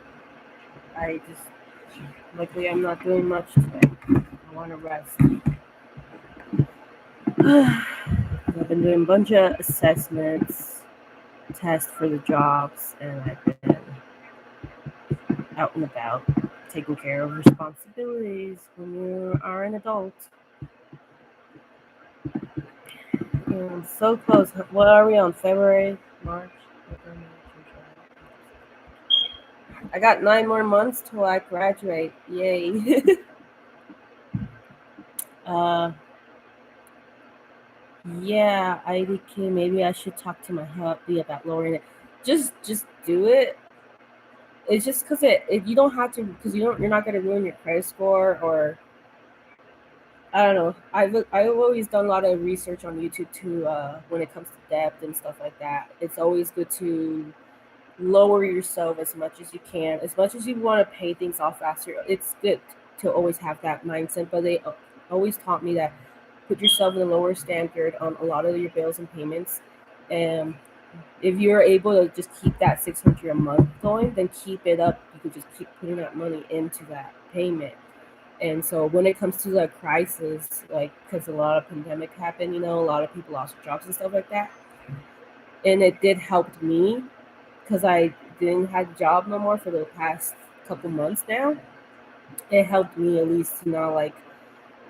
Luckily I'm not doing much today. I want to rest. I've been doing a bunch of assessments, tests for the jobs, and I've been out and about taking care of responsibilities when you are an adult. And so close. What are we on? February? March? I got 9 more months till I graduate. Yay. Yeah, IDK. Maybe I should talk to my hubby about lowering it. Just do it. It's just because you don't have to, because you're not gonna ruin your credit score, or I don't know. I've always done a lot of research on YouTube too. When it comes to debt and stuff like that, it's always good to lower yourself as much as you can. As much as you want to pay things off faster, it's good to always have that mindset. But they always taught me that put yourself in a lower standard on a lot of your bills and payments. And if you're able to just keep that 600 a month going, then keep it up. You can just keep putting that money into that payment. And so when it comes to the crisis, like, because a lot of pandemic happened, a lot of people lost jobs and stuff like that. And it did help me because I didn't have a job no more for the past couple months now. It helped me at least to not like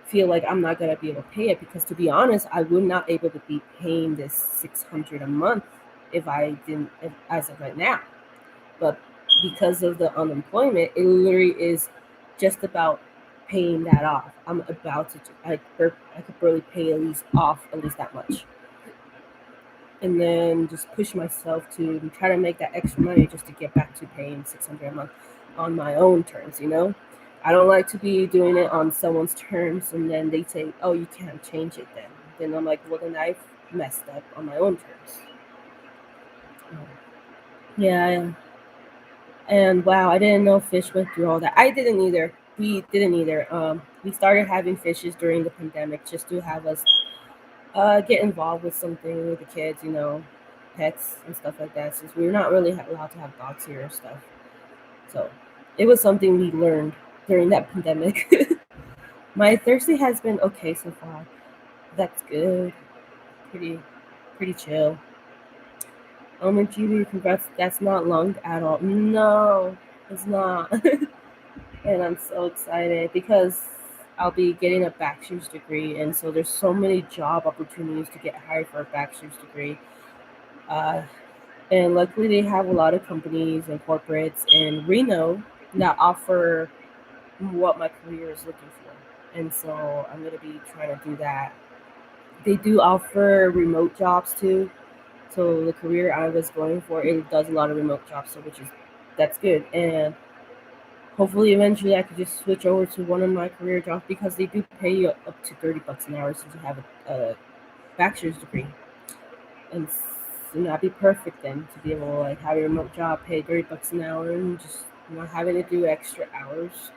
feel like I'm not gonna be able to pay it, because to be honest, I would not able to be paying this 600 a month if I didn't, as of right now. But because of the unemployment, it literally is just about paying that off. I'm about to, I could barely pay at least that much, and then just push myself to try to make that extra money just to get back to paying 600 a month on my own terms. I don't like to be doing it on someone's terms and then they say, oh, you can't change it then. Then I'm like, well, then I've messed up on my own terms. Yeah. And wow, I didn't know fish went through all that. I didn't either. We didn't either. We started having fishes during the pandemic just to have us get involved with something with the kids, pets and stuff like that. Since we're not really allowed to have dogs here or stuff, so it was something we learned during that pandemic. My Thursday has been okay so far. That's good. Pretty, pretty chill. And Judy, congrats. That's not long at all. No, it's not. And I'm so excited because I'll be getting a bachelor's degree, and so there's so many job opportunities to get hired for a bachelor's degree. Uh, and luckily, they have a lot of companies and corporates in Reno that offer what my career is looking for. And so I'm going to be trying to do that. They do offer remote jobs too. So the career I was going for, it does a lot of remote jobs, so that's good. And hopefully eventually I could just switch over to one of my career jobs because they do pay you up to $30 an hour since you have a bachelor's degree. And that'd be perfect then to be able to like have a remote job, pay $30 an hour, and just not having to do extra hours,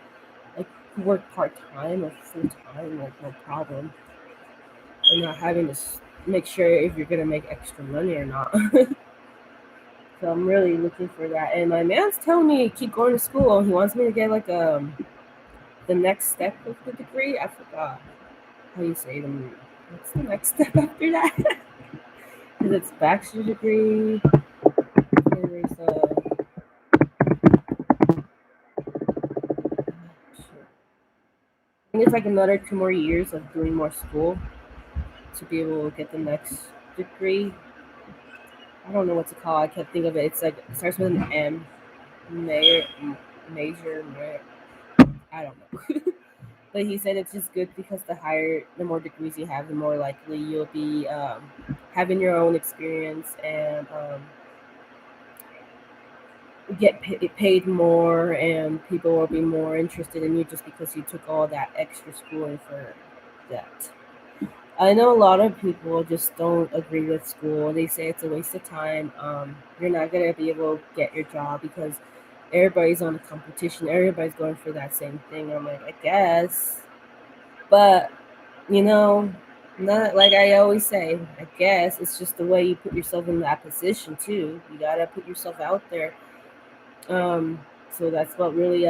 like work part time or full time, like no problem, and not having to make sure if you're gonna make extra money or not. So I'm really looking for that. And my man's telling me to keep going to school. He wants me to get like the next step of the degree. I forgot how you say them. What's the next step after that? Because it's bachelor's degree. There's I think it's like another 2 more years of doing more school to be able to get the next degree. I don't know what to call. I can't think of it. It's like it starts with an M. Major. I don't know. But he said it's just good because the more degrees you have, the more likely you'll be having your own experience and get paid more, and people will be more interested in you just because you took all that extra schooling for that. I know a lot of people just don't agree with school. They say it's a waste of time. You're not gonna be able to get your job because everybody's on a competition. Everybody's going for that same thing. I'm like, I guess, but you know, not like I always say. I guess it's just the way you put yourself in that position too. You gotta put yourself out there. Um, so that's what really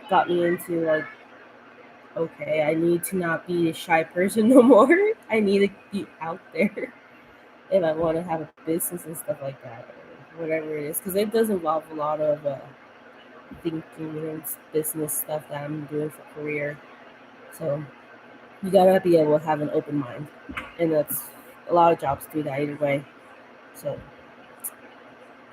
got me into like, okay, I need to not be a shy person no more. I need to be out there if I want to have a business and stuff like that, or whatever it is, because it does involve a lot of thinking and business stuff that I'm doing for career. So you gotta be able to have an open mind, and that's a lot of jobs do that either way. So you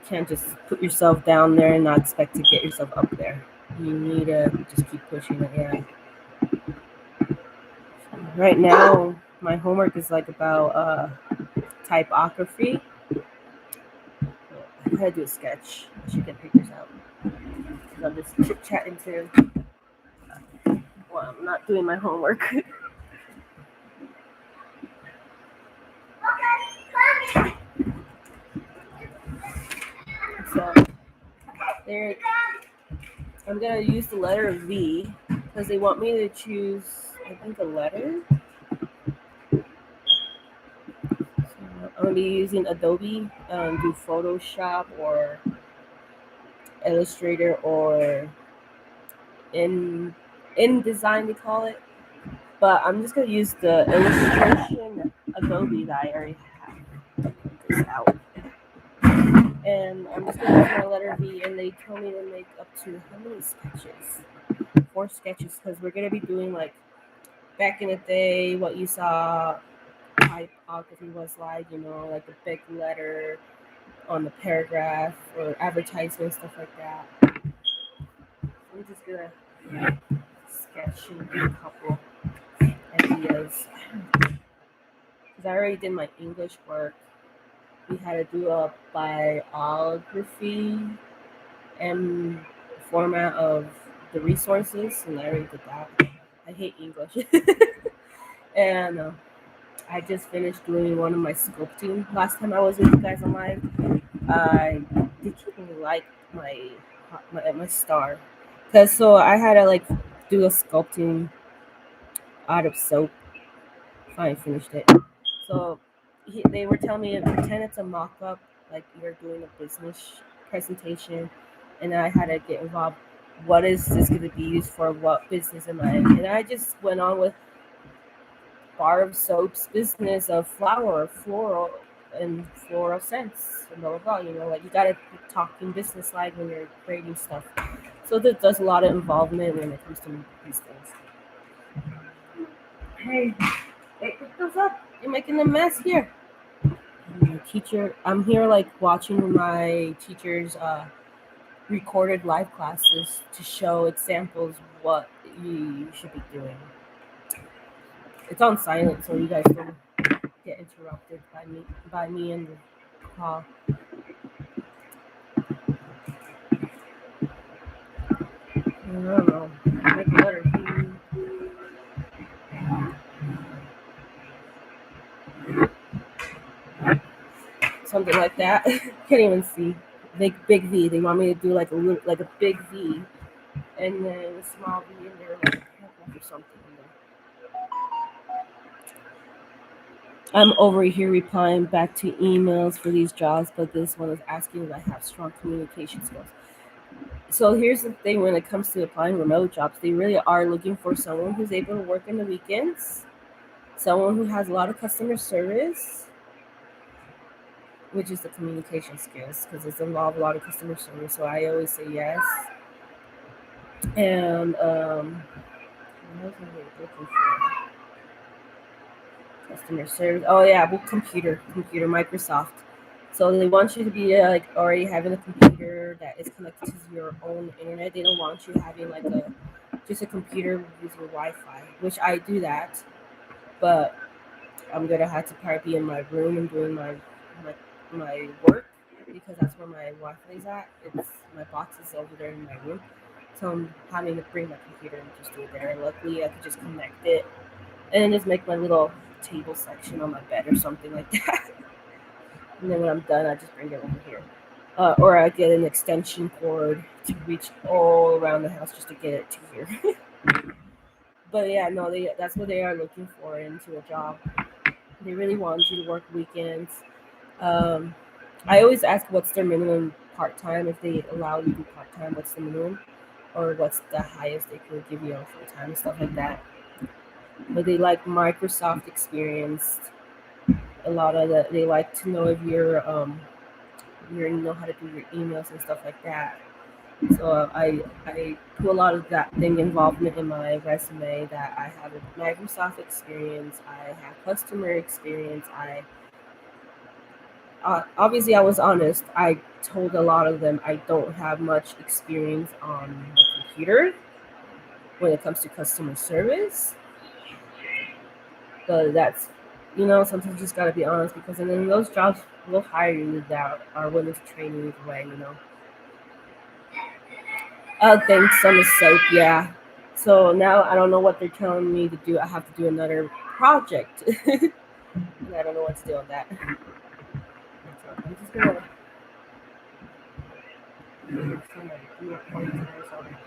can't just put yourself down there and not expect to get yourself up there. You need to just keep pushing it. Yeah. Right now, my homework is like about typography. I gotta do a sketch. I should get pictures out. I'm just chit chatting too. Well, I'm not doing my homework. So there, I'm gonna use the letter V because they want me to choose, I think, a letter. So I'm gonna be using Adobe, do Photoshop or Illustrator or in InDesign they call it. But I'm just gonna use the illustration Adobe that I already have this out. And I'm just gonna use my letter V, and they told me to make up to how many sketches? 4 sketches, because we're gonna be doing like back in the day what you saw typography was like, like a big letter on the paragraph or advertisement, stuff like that. I'm just gonna sketch and do a couple ideas. Because I already did my English work. We had to do a biography and format of the resources, and I already did that. I hate English. And I just finished doing one of my sculpting last time I was with you guys on live. I did you really like my star? Because so I had to like do a sculpting out of soap. Finally finished it. So they were telling me to pretend it's a mock-up, like you're doing a business presentation, and I had to get involved. What is this going to be used for? What business am I in? And I just went on with bar of soap's business of flower, floral, and floral scents, and blah blah blah. You know, like you gotta talk in business like when you're creating stuff. So there's a lot of involvement when it comes to these things. Hey, pick those up. You're making a mess here. Teacher, I'm here like watching my teacher's recorded live classes to show examples what you should be doing. It's on silent, so you guys don't get interrupted by me and the call. I don't know. Make a letter. Something like that. Can't even see. Big V. They want me to do like a big V, and then a small V in there, like a paragraph or something in there. I'm over here replying back to emails for these jobs, but this one is asking if I have strong communication skills. So here's the thing: when it comes to applying remote jobs, they really are looking for someone who's able to work in the weekends, someone who has a lot of customer service, which is the communication skills, because it's involved a lot of customer service. So I always say yes. And what else am I looking for? Customer service. Oh yeah, well, computer, Microsoft. So they want you to be like already having a computer that is connected to your own internet. They don't want you having like just a computer using Wi-Fi, which I do that, but I'm gonna have to probably be in my room and doing my work because that's where my Wi-Fi is at. It's my box is over there in my room, so I'm having to bring my computer and just do it there. Luckily, I could just connect it and then just make my little table section on my bed or something like that. And then when I'm done, I just bring it over here. Or I get an extension cord to reach all around the house just to get it to here. But yeah, no, that's what they are looking for into a job. They really want you to work weekends. I always ask what's their minimum part-time. If they allow you to do part-time, what's the minimum? Or what's the highest they could give you on full-time and stuff like that. But they like Microsoft experience. A lot of they like to know if you know how to do your emails and stuff like that. So I put a lot of that thing involvement in my resume that I have a Microsoft experience. I have customer experience. Obviously I was honest. I told a lot of them I don't have much experience on the computer when it comes to customer service. But that's, sometimes you just gotta be honest because then those jobs will hire you that are willing to train you either way, Thanks on the soap, yeah. So now I don't know what they're telling me to do. I have to do another project. And I don't know what to do on that. So I'm just gonna do a point or something.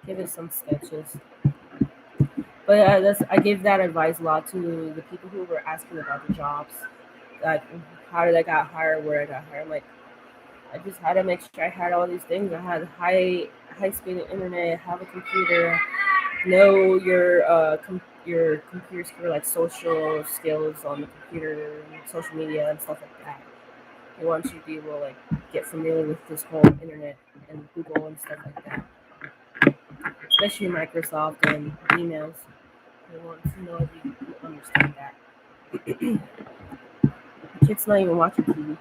Give it some sketches. But I give that advice a lot to the people who were asking about the jobs, like how did I got hired, where I got hired. I'm like, I just had to make sure I had all these things. I had high speed internet, have a computer, know your computer skill, like social skills on the computer, social media and stuff like that. They want you to be able to like get familiar with this whole internet and Google and stuff like that, especially Microsoft and emails. They want to know if you understand that. Kid's not even watching TV.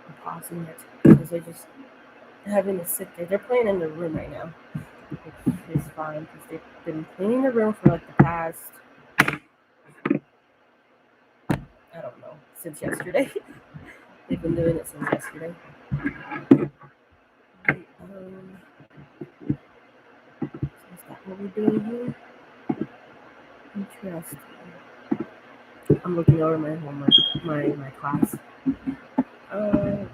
I'm pausing it because they're just having to sit there. They're playing in the room right now, which is fine because they've been cleaning the room for like the past, I don't know, since yesterday. They've been doing it since yesterday. what we doing here? Interesting. I'm looking over my homework, my class. Okay.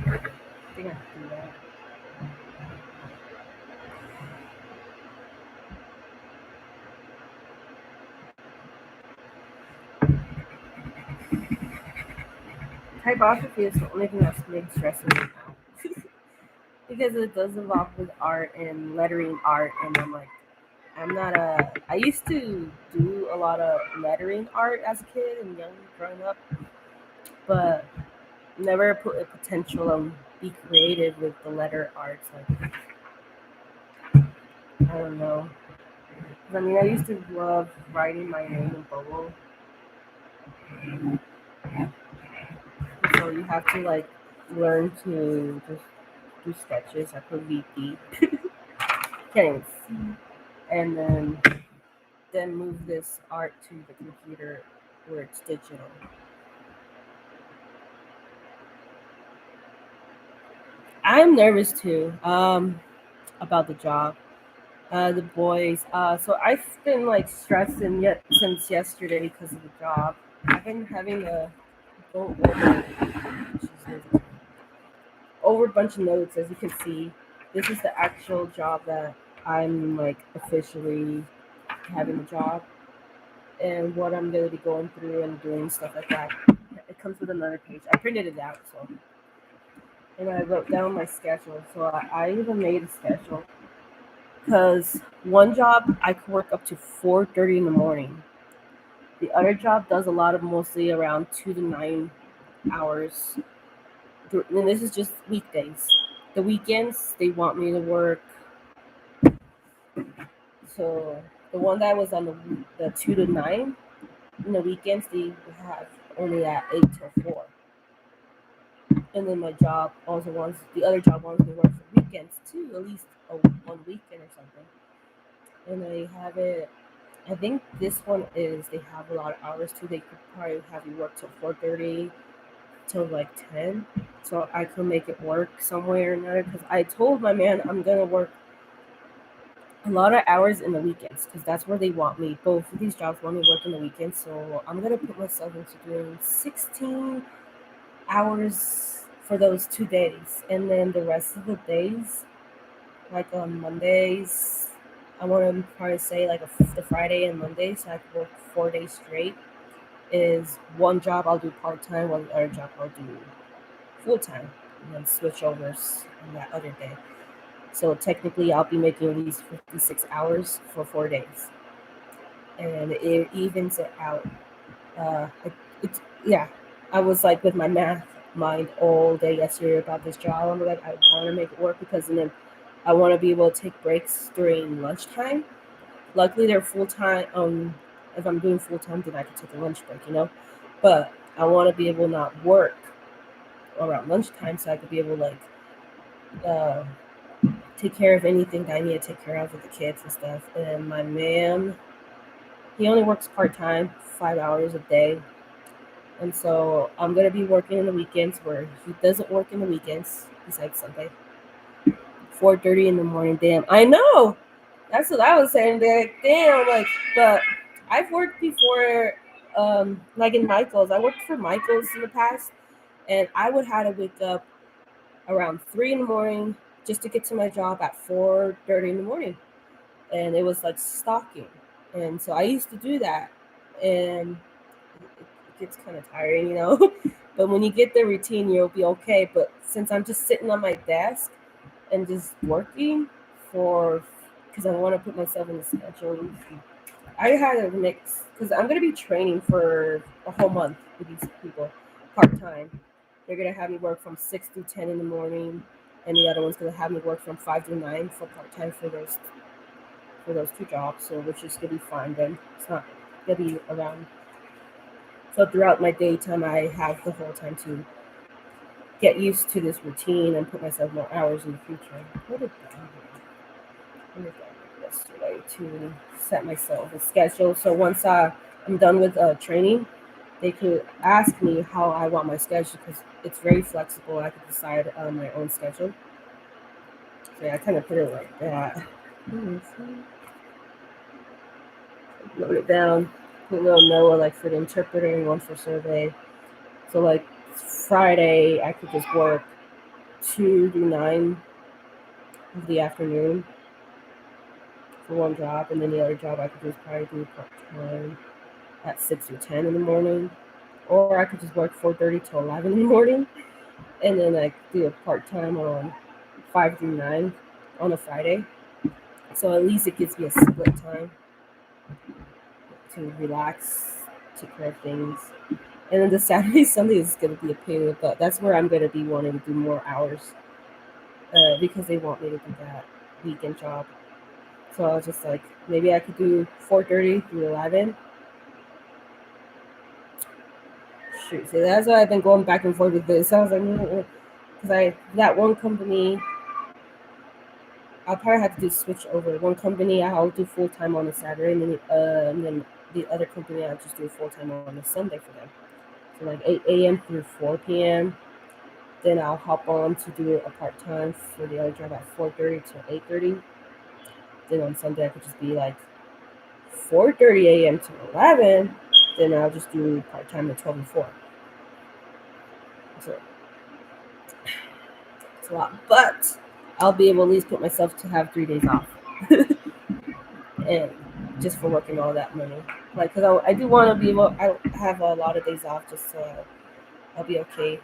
I think I can do that. Typography is the only thing that's big stressing me now. Because it does involve with art and lettering art, and I'm not a. I used to do a lot of lettering art as a kid and young growing up, but never put a potential be creative with the letter arts. Like I don't know. 'Cause, I mean, I used to love writing my name in bubble, so you have to like learn to just do sketches. I put VP, can't even see, and then move this art to the computer where it's digital. I'm nervous too about the job. The boys. So I've been like stressing yet since yesterday because of the job. I've been having to go over a bunch of notes, as you can see. This is the actual job that I'm like officially having a job, and what I'm going to be going through and doing stuff like that. It comes with another page. I printed it out, so, and I wrote down my schedule. So I even made a schedule because one job I could work up to 4:30 in the morning. The other job does a lot of mostly around 2 to 9 hours, and this is just weekdays. The weekends they want me to work. So the one that was on the 2 to 9, in the weekends they have only at 8 till 4. And then my job also wants the other job wants me to work for weekends too, at least one weekend or something. And I have it. I think this one is they have a lot of hours too. They could probably have you work till 4:30 till like 10, so I could make it work some way or another. Because I told my man I'm gonna work a lot of hours in the weekends because that's where they want me. Both of these jobs want me to work in the weekends, so I'm gonna put myself into doing 16 hours for those 2 days, and then the rest of the days, like on Mondays, I want to probably say like the Friday and Monday, so I can work 4 days straight. Is one job I'll do part time, while the other job I'll do full time, and then switch overs on that other day. So technically, I'll be making at least 56 hours for 4 days, and it evens it out. It's yeah. I was like with my math mind all day yesterday about this job. I'm like, I want to make it work because then I want to be able to take breaks during lunchtime. Luckily, they're full time. If I'm doing full time, then I can take a lunch break. But I want to be able to not work around lunchtime, so I could be able to uh, take care of anything that I need to take care of with the kids and stuff. And my man, he only works part time, 5 hours a day. And so I'm gonna be working in the weekends where he doesn't work in the weekends besides Sunday. 4:30 in the morning. Damn, I know. That's what I was saying. Like, damn, like, but I've worked before, like in Michael's. I worked for Michael's in the past, and I would have to wake up around 3 in the morning just to get to my job at 4:30 in the morning, and it was like stalking. And so I used to do that, and it gets kind of tiring. But when you get the routine, you'll be okay. But since I'm just sitting on my desk and just working because I want to put myself in the schedule. I had a mix because I'm going to be training for a whole month with these people part time. They're going to have me work from 6 to 10 in the morning, and the other one's going to have me work from 5 to 9 for part time for those two jobs. So which is going to be fine then. It's not going to be around. So throughout my daytime, I have the whole time to get used to this routine and put myself more hours in the future. What did I do yesterday to set myself a schedule? So once I'm done with training, they could ask me how I want my schedule because it's very flexible. I could decide on my own schedule. So yeah, I kind of put it like that. Note it down. Put a little Noah like for the interpreter and one for survey. So like Friday, I could just work 2 to 9 of the afternoon for one job, and then the other job I could just probably do part time at 6 or 10 in the morning, or I could just work 4:30 to 11 in the morning, and then I could do a part time on 5 through 9 on a Friday. So at least it gives me a split time to relax, take care of things. And then the Saturday, Sunday is going to be a pain in the butt. That's where I'm going to be wanting to do more hours because they want me to do that weekend job. So I was just like, maybe I could do 4:30 through 11. Shoot, see, that's why I've been going back and forth with this. I was like, because that one company, I'll probably have to do switch over. One company I'll do full time on a Saturday, and then the other company I'll just do full time on a Sunday for them. So like 8 a.m. through 4 p.m. Then I'll hop on to do a part time for the other job at 4:30 to 8:30. Then on Sunday I could just be like 4:30 a.m. to 11. Then I'll just do part time at 12 and 4. So it's a lot, but I'll be able to at least put myself to have 3 days off, and just for working all that money. Like, cause I do want to be able. I have a lot of days off, just so I'll be okay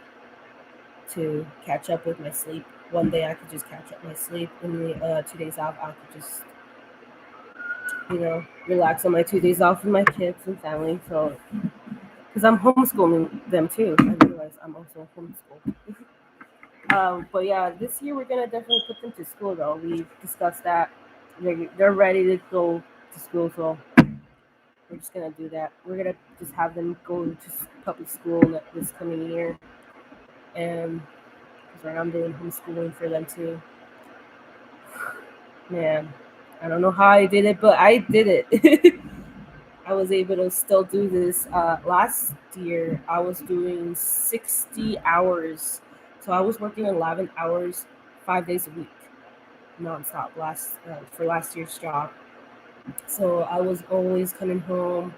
to catch up with my sleep. One day I could just catch up my sleep, and the 2 days off I could just relax on my 2 days off with my kids and family. So, because I'm homeschooling them too, I realize I'm also homeschooled. But yeah, this year we're gonna definitely put them to school though. We've discussed that. They're ready to go to school, so we're just gonna do that. We're gonna just have them go to public school this coming year, and because I'm doing homeschooling for them too. Man, I don't know how I did it, but I did it. I was able to still do this. Last year, I was doing 60 hours. So I was working 11 hours, 5 days a week, nonstop for last year's job. So I was always coming home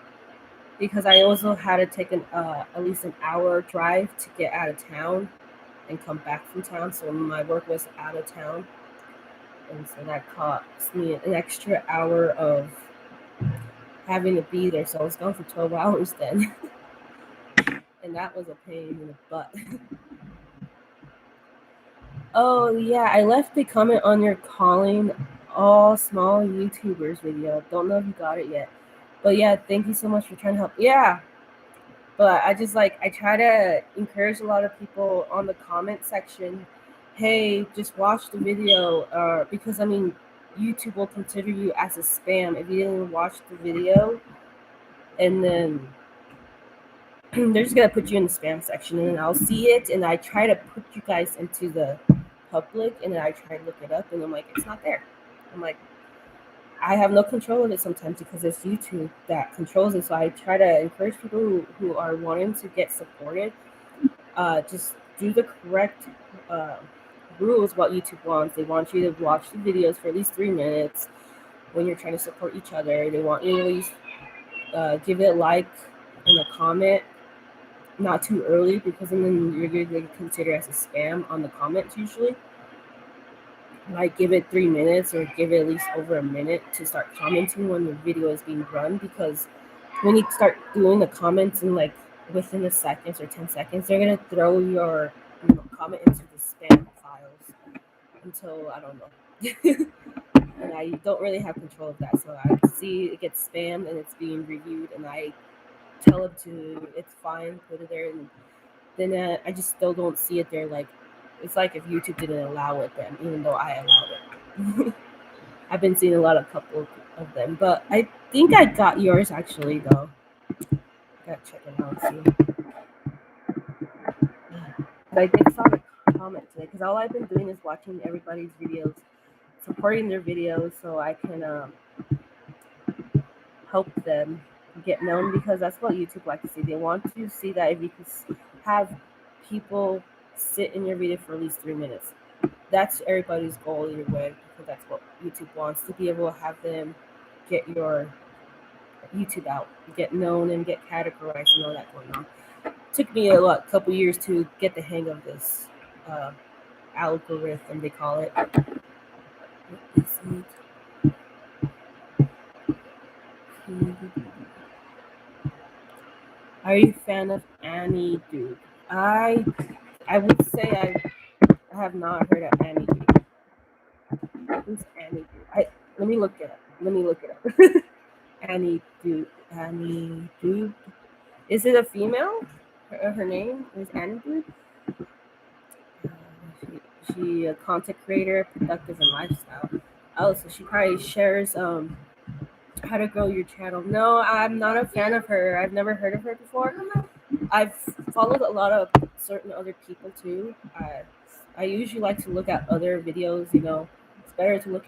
because I also had to take at least an hour drive to get out of town and come back from town. So my work was out of town. And so that cost me an extra hour of having to be there. So I was gone for 12 hours then. And that was a pain in the butt. Oh, yeah, I left a comment on your calling all small YouTubers video. Don't know if you got it yet. But yeah, thank you so much for trying to help. Yeah, but I try to encourage a lot of people on the comment section. Hey, just watch the video, because I mean, YouTube will consider you as a spam if you didn't watch the video, and then they're just gonna put you in the spam section, and then I'll see it, and I try to put you guys into the public, and then I try to look it up, and I'm like, it's not there. I'm like, I have no control of it sometimes because it's YouTube that controls it. So I try to encourage people who are wanting to get supported, just do the correct rules what YouTube wants. They want you to watch the videos for at least 3 minutes when you're trying to support each other. They want you to at least give it a like and a comment, not too early, because then you're going to get considered as a spam on the comments usually. Like, give it 3 minutes or give it at least over a minute to start commenting when the video is being run, because when you start doing the comments in like within a second or 10 seconds, they're going to throw your comment into the spam files until I don't know. And I don't really have control of that. So I see it gets spammed and it's being reviewed, and I tell them to, it's fine, put it there, and then I just still don't see it there. Like, it's like if YouTube didn't allow it then, even though I allowed it. I've been seeing a couple of them, but I think I got yours actually though. Gotta check it out and see. I think saw the comment today, because all I've been doing is watching everybody's videos, supporting their videos, so I can help them get known, because that's what YouTube likes to see. They want to see that if you can have people sit in your video for at least 3 minutes. that's everybody's goal either way, because that's what YouTube wants, to be able to have them get your YouTube out, get known and get categorized and all that going on. Took me a couple years to get the hang of this algorithm, they call it. Are you a fan of Annie Dude? I would say I have not heard of Annie Dude. Who's Annie Dude? Let me look it up. Annie Dude. Annie Dude. Is it a female? Her name is Annie Dude. She a content creator, productive, and lifestyle. Oh, so she probably shares how to grow your channel. No, I'm not a fan of her. I've never heard of her before. I've followed a lot of certain other people too. I usually like to look at other videos. You know, it's better to look.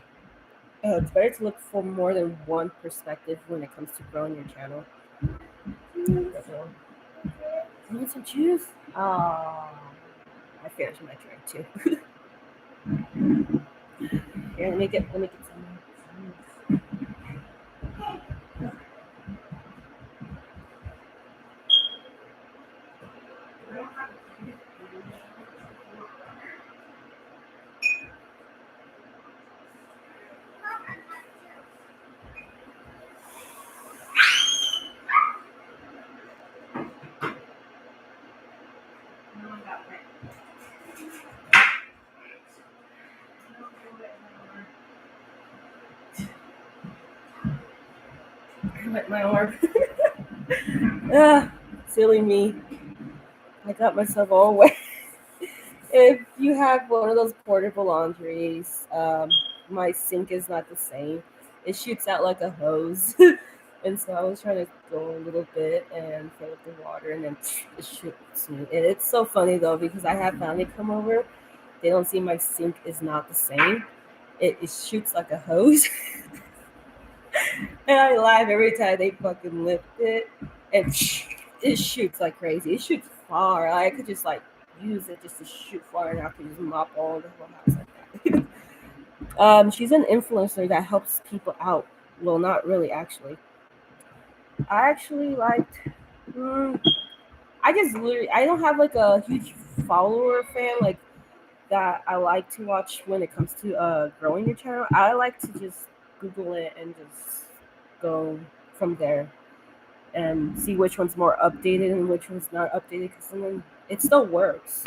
It's better to look for more than one perspective when it comes to growing your channel. You want some juice? Oh, I finished my drink too. Here, let me get some. I wet my arm. Silly me. I got myself all wet. If you have one of those portable laundries, my sink is not the same. It shoots out like a hose. And so I was trying to go a little bit and fill up the water, and then it shoots me. And it's so funny though, because I have family come over. They don't see my sink is not the same. It shoots like a hose. And I laugh every time they fucking lift it, and it shoots like crazy. It shoots far. I could just like use it just to shoot far, and I could just mop all the whole house like that. She's an influencer that helps people out. Well, not really, actually. I actually liked. I just literally, I don't have like a huge follower fan like that. I like to watch when it comes to growing your channel. I like to just Google it and just go from there and see which one's more updated and which one's not updated, because then it still works.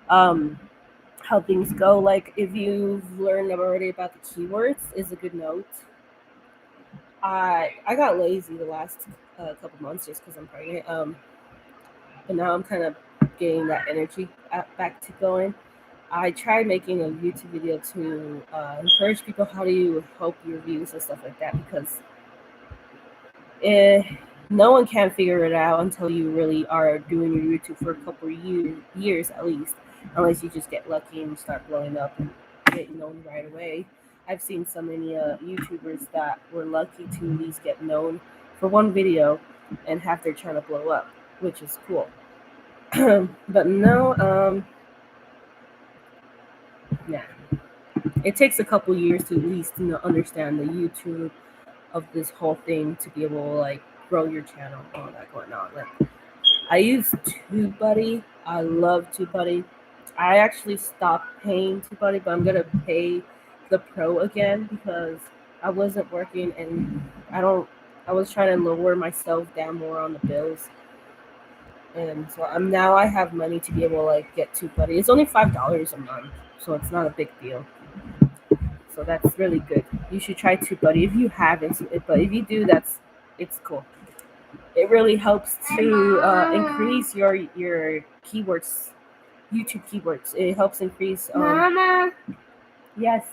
How things go, like if you've learned already about the keywords, is a good note. I got lazy the last couple months just because I'm pregnant. But now I'm kind of getting that energy back to going. I tried making a YouTube video to encourage people how do you help your views and stuff like that, because no one can figure it out until you really are doing your YouTube for a couple of years at least, unless you just get lucky and start blowing up and get known right away. I've seen so many YouTubers that were lucky to at least get known for one video and have their channel blow up, which is cool. But no, yeah, it takes a couple years to at least understand the YouTube of this whole thing to be able to like grow your channel and all that going on. Like, I use TubeBuddy. I love TubeBuddy. I actually stopped paying TubeBuddy, but I'm gonna pay the Pro again because I wasn't working and I was trying to lower myself down more on the bills. And so now I have money to be able to like get TubeBuddy. It's only $5 a month, so it's not a big deal. So that's really good. You should try TubeBuddy if you haven't. But if you do, it's cool. It really helps to increase your keywords, YouTube keywords. It helps increase. Mama. Yes.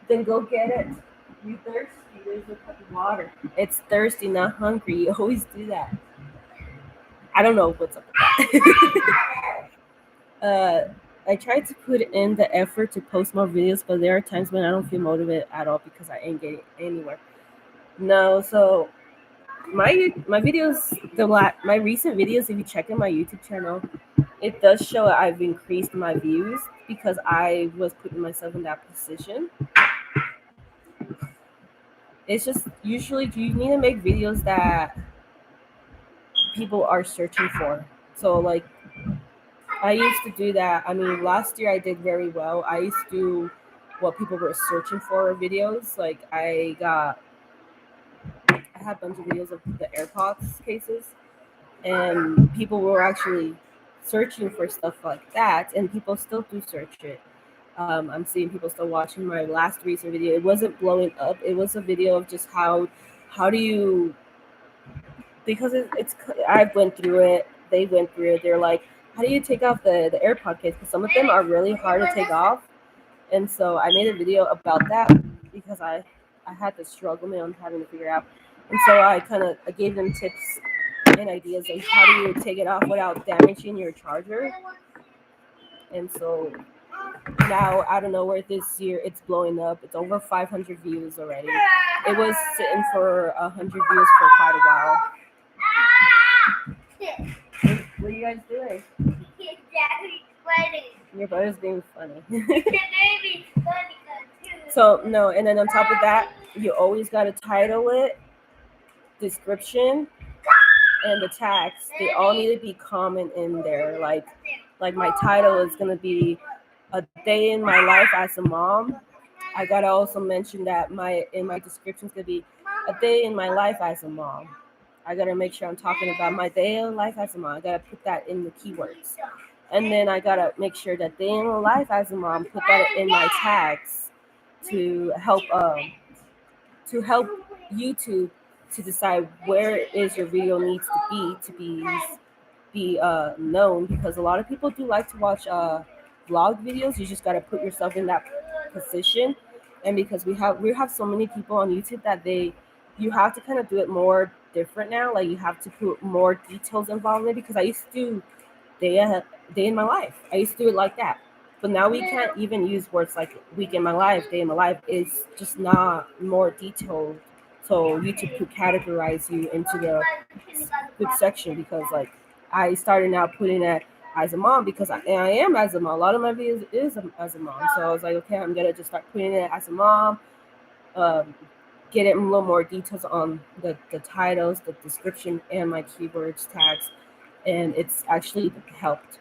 Then go get it. You thirsty? There's a cup of water. It's thirsty, not hungry. You always do that. I don't know what's up with that. I tried to put in the effort to post more videos, but there are times when I don't feel motivated at all because I ain't getting anywhere. No, so my videos, my recent videos, if you check in my YouTube channel, it does show I've increased my views because I was putting myself in that position. It's just usually you need to make videos that people are searching for. So like I used to do that. I mean, last year I did very well. I used to do what people were searching for videos. Like I had a bunch of videos of the AirPods cases, and people were actually searching for stuff like that, and people still do search it. I'm seeing people still watching my last recent video. It wasn't blowing up. It was a video of just how do you, because it's I went through it. They went through it. They're like, how do you take off the AirPod case? Because some of them are really hard to take off. And so I made a video about that because I had the struggle man having to figure out. And so I gave them tips and ideas of how do you take it off without damaging your charger. And so now out of nowhere this year it's blowing up. It's over 500 views already. It was sitting for 100 views for quite a while. What are you guys doing? Your brother's being funny. So no, and then on top of that, you always gotta title it, description, and the tags. They all need to be common in there. Like my title is gonna be a day in my life as a mom. I gotta also mention that in my description is gonna be a day in my life as a mom. I gotta make sure I'm talking about my day in life as a mom. I gotta put that in the keywords. And then I gotta make sure that day in my life as a mom, put that in my tags to help YouTube to decide where is your video needs to be known, because a lot of people do like to watch vlog videos. You just got to put yourself in that position, and because we have so many people on YouTube that you have to kind of do it more different now. Like you have to put more details involved in it, because I used to do day in my life. I used to do it like that. But now we can't even use words like week in my life, day in my life. It's just not more detailed. So YouTube could categorize you into the good section, because like I started now putting it as a mom, because I am as a mom. A lot of my videos is as a mom. So I was like, okay, I'm gonna just start putting it as a mom. Get it a little more details on the titles, the description, and my keywords tags, and it's actually helped.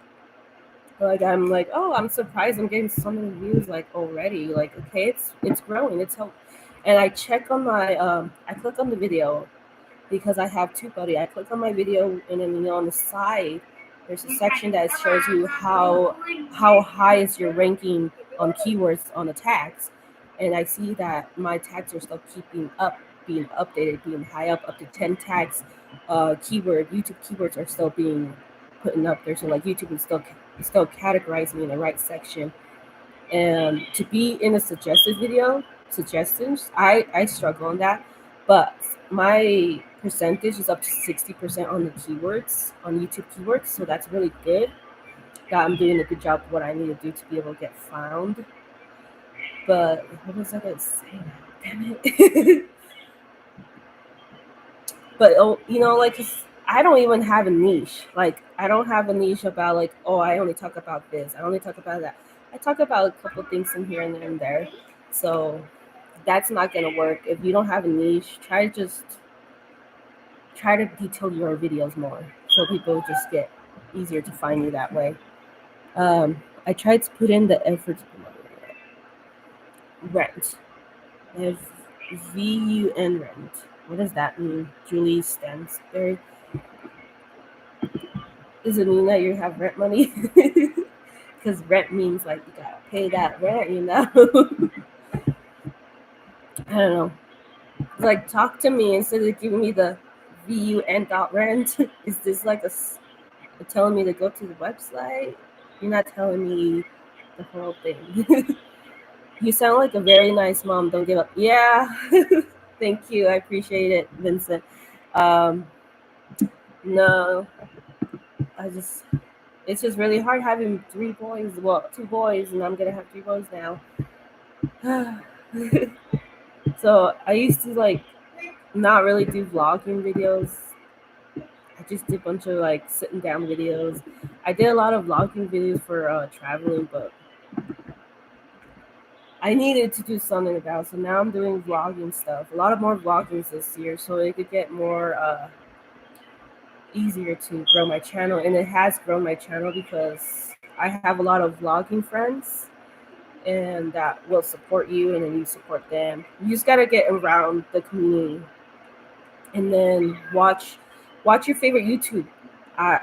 Like I'm like, oh, I'm surprised I'm getting so many views like already. Like, okay, it's growing, it's help. And I check on my I click on the video because I have TubeBuddy. I click on my video, and then on the side there's a section that shows you how high is your ranking on keywords on the tags. And I see that my tags are still being updated, being high up to 10 tags. YouTube keywords are still being putting up there. So like YouTube is still categorizing me in the right section. And to be in a suggested video, suggestions, I struggle on that. But my percentage is up to 60% on the keywords, on YouTube keywords. So that's really good. That I'm doing a good job of what I need to do to be able to get found. But what was I going to say now? Damn it. But, like, I don't even have a niche. Like, I don't have a niche about, like, oh, I only talk about this. I only talk about that. I talk about a couple things in here and there. So that's not going to work. If you don't have a niche, try to detail your videos more, so people just get easier to find you that way. I tried to put in the effort to promote rent. VUN rent. What does that mean? Julie Stansberry. Does it mean that you have rent money? Because rent means like you gotta pay that rent, I don't know. Like, talk to me instead of giving me the VUN.rent. Is this like telling me to go to the website? You're not telling me the whole thing. You sound like a very nice mom. Don't give up. Yeah. Thank you. I appreciate it, Vincent. No, it's just really hard having 3 boys. Well, 2 boys, and I'm going to have 3 boys now. So I used to like not really do vlogging videos. I just did a bunch of like sitting down videos. I did a lot of vlogging videos for traveling, but I needed to do something about it. So now I'm doing vlogging stuff. A lot of more vloggings this year, so it could get more easier to grow my channel. And it has grown my channel because I have a lot of vlogging friends and that will support you, and then you support them. You just gotta get around the community, and then watch your favorite YouTube.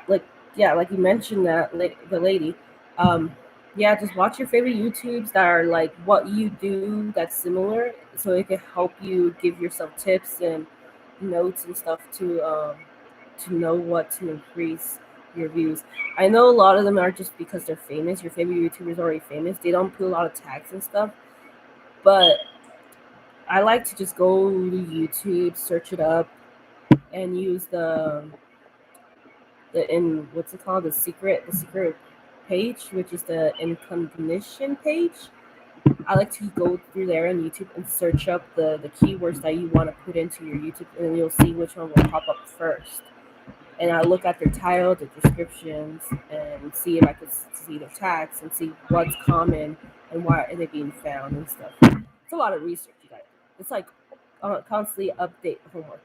Like yeah, like you mentioned that the lady. Um, yeah, just watch your favorite YouTubes that are like what you do that's similar, so it can help you give yourself tips and notes and stuff to know what to increase your views. I know a lot of them are just because they're famous. Your favorite YouTuber is already famous. They don't put a lot of tags and stuff, but I like to just go to YouTube, search it up, and use the in what's it called, the secret page, which is the incognition page. I like to go through there on YouTube and search up the keywords that you want to put into your YouTube, and you'll see which one will pop up first. And I look at their title, the descriptions, and see if I could see their tags and see what's common and why are they being found and stuff. It's a lot of research, you guys. It's like constantly update homework.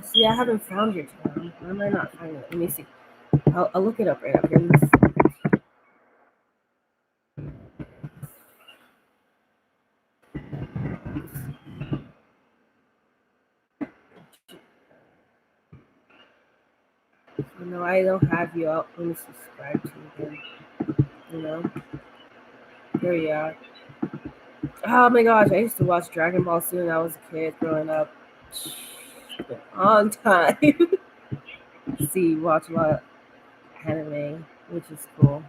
See, I haven't found your channel. Why am I not finding it? Let me see. I'll look it up right after this. No, I don't have you out. Let me subscribe to you again. You know? There you are. Oh my gosh, I used to watch Dragon Ball Z when I was a kid growing up. On time. See, watch a lot of anime, which is cool.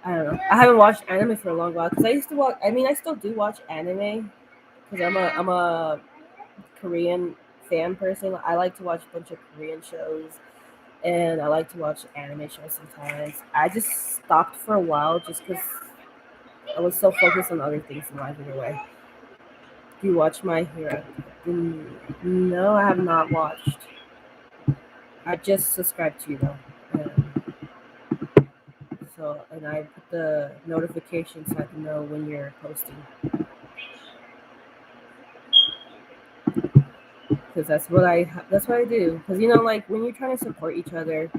I don't know. I haven't watched anime for a long while because I used to watch. I mean, I still do watch anime because I'm a Korean fan person. I like to watch a bunch of Korean shows, and I like to watch anime shows sometimes. I just stopped for a while just because I was so focused on other things in life anyway. Do you watch My Hero? No, I have not watched. I just subscribed to you though. And I put the notification so I can know when you're posting. Because that's what I do. Because like when you're trying to support each other,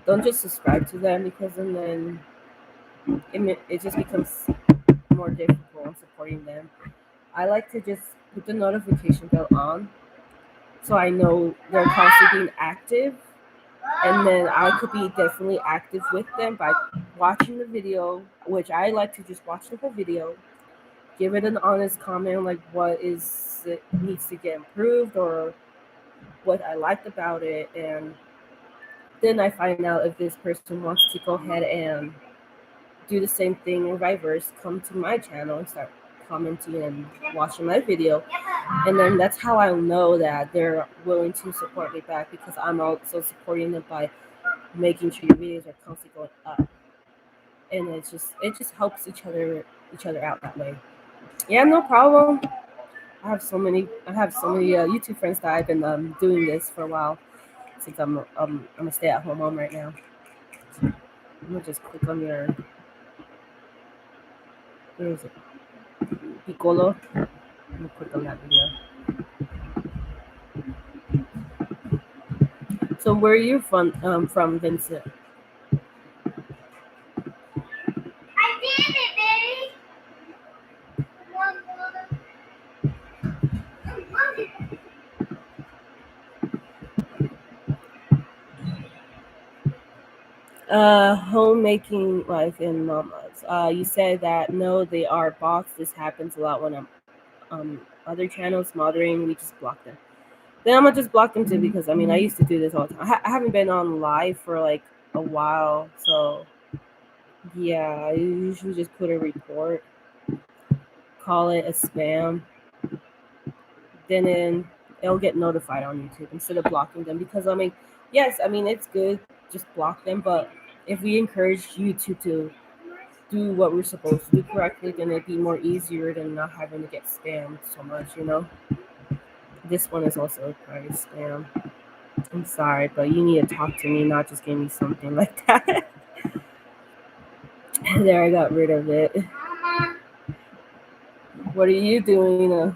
don't just subscribe to them because then it just becomes more difficult on supporting them. I like to just put the notification bell on so I know they're constantly being active, and then I could be definitely active with them by watching the video, which I like to just watch the whole video, give it an honest comment like what is it needs to get improved or what I liked about it, and then I find out if this person wants to go ahead and do the same thing or reverse, come to my channel and start commenting and watching my video. And then that's how I'll know that they're willing to support me back because I'm also supporting them by making sure your videos are constantly going up. And it just helps each other out that way. Yeah, no problem. I have so many YouTube friends that I've been doing this for a while since I'm a stay-at-home mom right now. I'm gonna just click on your where is it? Piccolo. I'm gonna click on that video. So where are you from, Vincent? I did it, baby. Homemaking life in mommas. You said that no, they are bots. This happens a lot when I'm other channels moderating. We just block them. Then I'm gonna just block them too because I used to do this all the time. I haven't been on live for like a while, so yeah, I usually just put a report, call it a spam, then it'll get notified on YouTube instead of blocking them because yes, it's good just block them, but if we encourage YouTube to do what we're supposed to do correctly, then it'd be more easier than not having to get scammed so much, you know? This one is also probably a scam. I'm sorry, but you need to talk to me, not just give me something like that. There, I got rid of it. What are you doing? You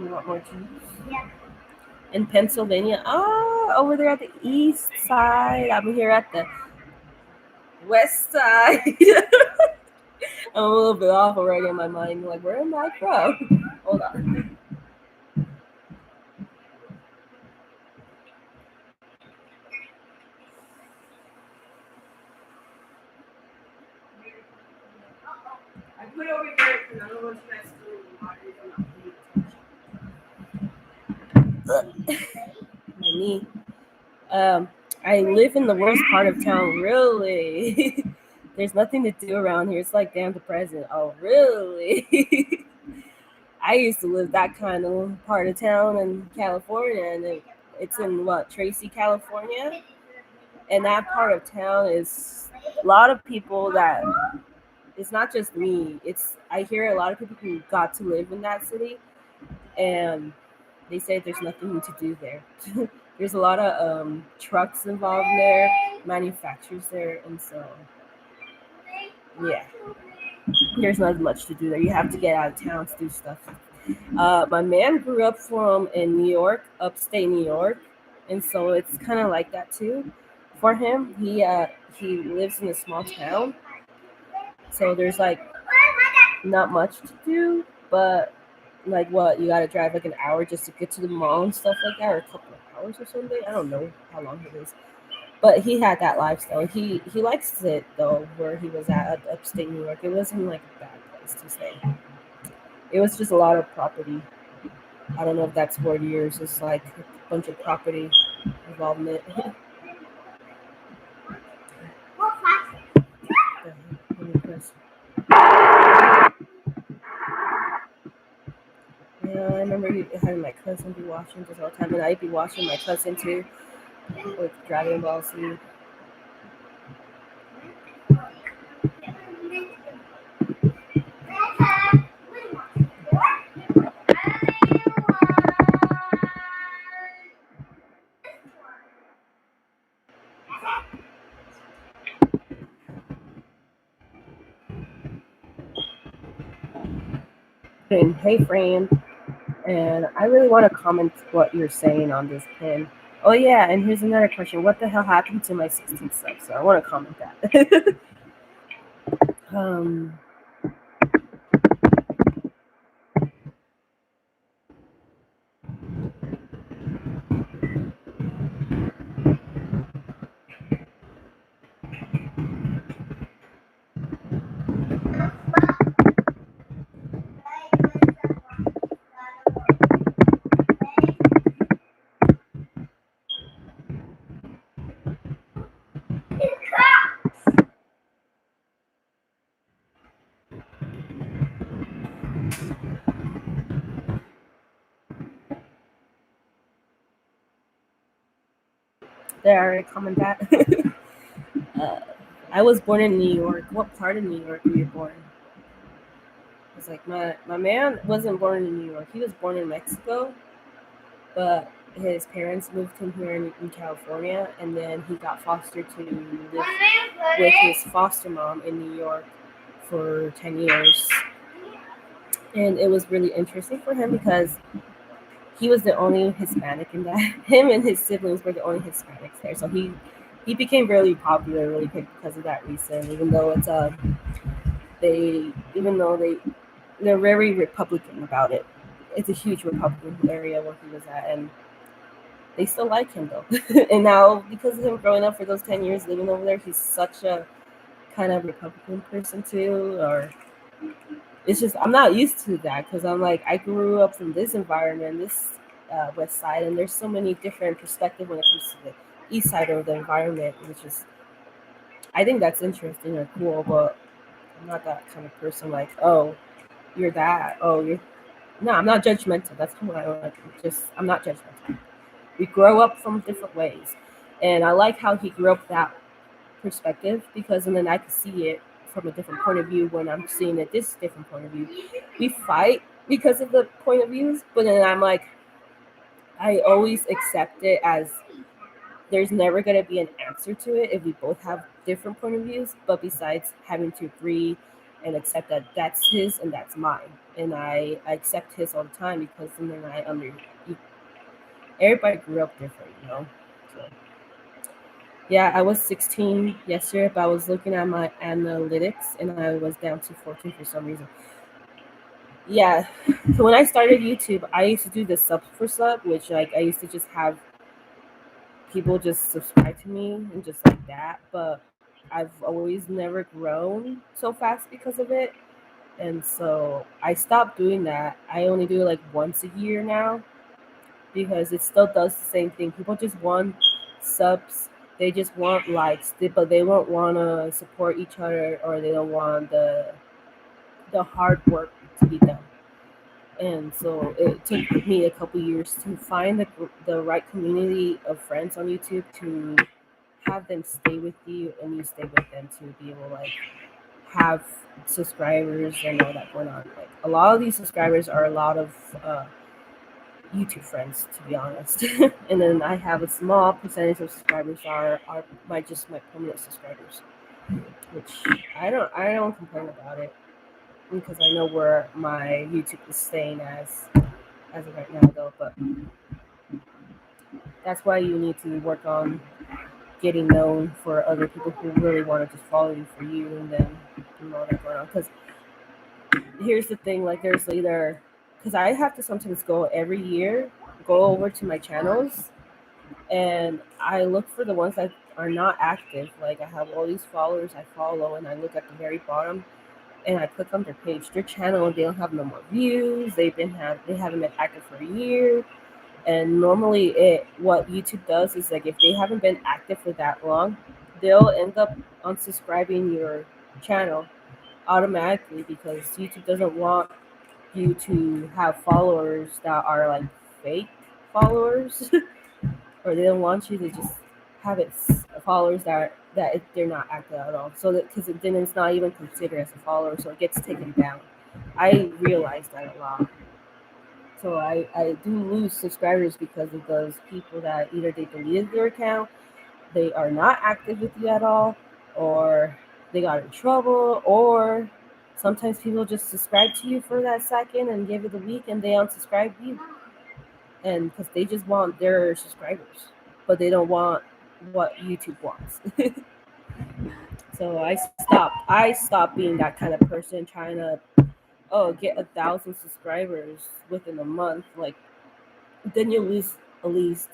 want more juice? Yeah. In Pennsylvania? Oh, over there at the east side. I'm here at the west side. I'm a little bit off already in my mind. Like, where am I from? Hold on. I put it over here because I don't want you guys to my knee. I live in the worst part of town, really. There's nothing to do around here. It's like damn depressing. Oh, really? I used to live that kind of part of town in California, and it's in Tracy, California. And that part of town is a lot of people that it's not just me. I hear a lot of people who got to live in that city, and they say there's nothing to do there. There's a lot of trucks involved there, manufacturers there, and so yeah, there's not much to do there. You have to get out of town to do stuff. My man grew up in New York, upstate New York, and so it's kind of like that too. For him, he lives in a small town, so there's like not much to do, but like what you got to drive like an hour just to get to the mall and stuff like that, or a couple of hours or something. I don't know how long it is, but he had that lifestyle. He likes it though, where he was at upstate New York. It wasn't like a bad place to stay. It was just a lot of property. I don't know if that's where yours is, like a bunch of property involvement. Yeah, I remember having my cousin be watching this all the time, and I'd be watching my cousin too with Dragon Ball Z. And hey, friend, and I really want to comment what you're saying on this pin. Oh yeah, and here's another question: what the hell happened to my 16th sub? So I want to comment that. There, I comment that. I was born in New York. What part of New York were you born? It's like my man wasn't born in New York. He was born in Mexico, but his parents moved him here in California, and then he got fostered to live with his foster mom in New York for 10 years. And it was really interesting for him because he was the only Hispanic in that. Him and his siblings were the only Hispanics there. So he became really popular really quick because of that reason, even though they're very Republican about it. It's a huge Republican area where he was at, and they still like him though. And now, because of him growing up for those 10 years living over there, he's such a kind of Republican person too. Or it's just I'm not used to that because I'm like I grew up from this environment, this West Side, and there's so many different perspectives when it comes to the East Side of the environment, which is I think that's interesting or cool, but I'm not that kind of person. Like, oh, you're that. Oh, you're no. I'm not judgmental. That's what I like. I'm not judgmental. We grow up from different ways. And I like how he grew up that perspective, because and then I can see it from a different point of view when I'm seeing it this different point of view. We fight because of the point of views, but then I'm like, I always accept it as there's never going to be an answer to it if we both have different point of views, but besides having to agree and accept that that's his and that's mine, and I accept his all the time, because and then everybody grew up different, so yeah, I was 16 yesterday, but I was looking at my analytics and I was down to 14 for some reason. Yeah, so when I started YouTube, I used to do the sub for sub, which like I used to just have people just subscribe to me and just like that, but I've always never grown so fast because of it. And so I stopped doing that. I only do it like once a year now, because it still does the same thing. People just want subs, they just want likes, but they won't want to support each other, or they don't want the hard work to be done. And so it took me a couple years to find the right community of friends on YouTube, to have them stay with you and you stay with them, to be able to like have subscribers and all that going on. Like a lot of these subscribers are a lot of YouTube friends, to be honest. And then I have a small percentage of subscribers are my permanent subscribers, which I don't complain about it, because I know where my YouTube is staying as of right now though. But that's why you need to work on getting known for other people who really want to just follow you for you, and then all that going on. Because here's the thing, like there's either, because I have to sometimes go every year, go over to my channels, and I look for the ones that are not active. Like I have all these followers I follow, and I look at the very bottom, and I click on their page, their channel, and they don't have no more views. They haven't been active for a year. And normally, what YouTube does is like if they haven't been active for that long, they'll end up unsubscribing your channel automatically, because YouTube doesn't want you to have followers that are like fake followers, or they don't want you to just have followers they're not active at all. So that, because then it's not even considered as a follower, so it gets taken down. I realized that a lot. So I do lose subscribers because of those people that either they deleted their account, they are not active with you at all, or they got in trouble, or sometimes people just subscribe to you for that second and give it a week and they unsubscribe you, and because they just want their subscribers, but they don't want what YouTube wants. So I stopped being that kind of person trying to get 1,000 subscribers within a month. Like then you lose at least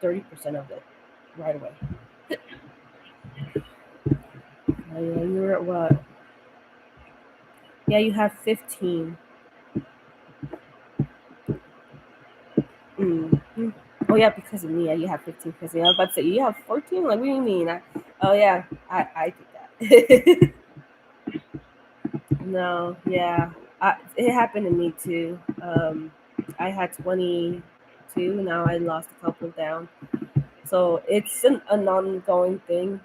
30% of it right away. Oh, yeah, you're at what? Yeah, you have 15. Mm-hmm. Oh yeah, because of me. Yeah, you have 15. Because I was about to say you have 14. Like, what do you mean? Oh yeah, I did that. No, yeah, it happened to me too. I had 22. Now I lost a couple down. So it's an ongoing thing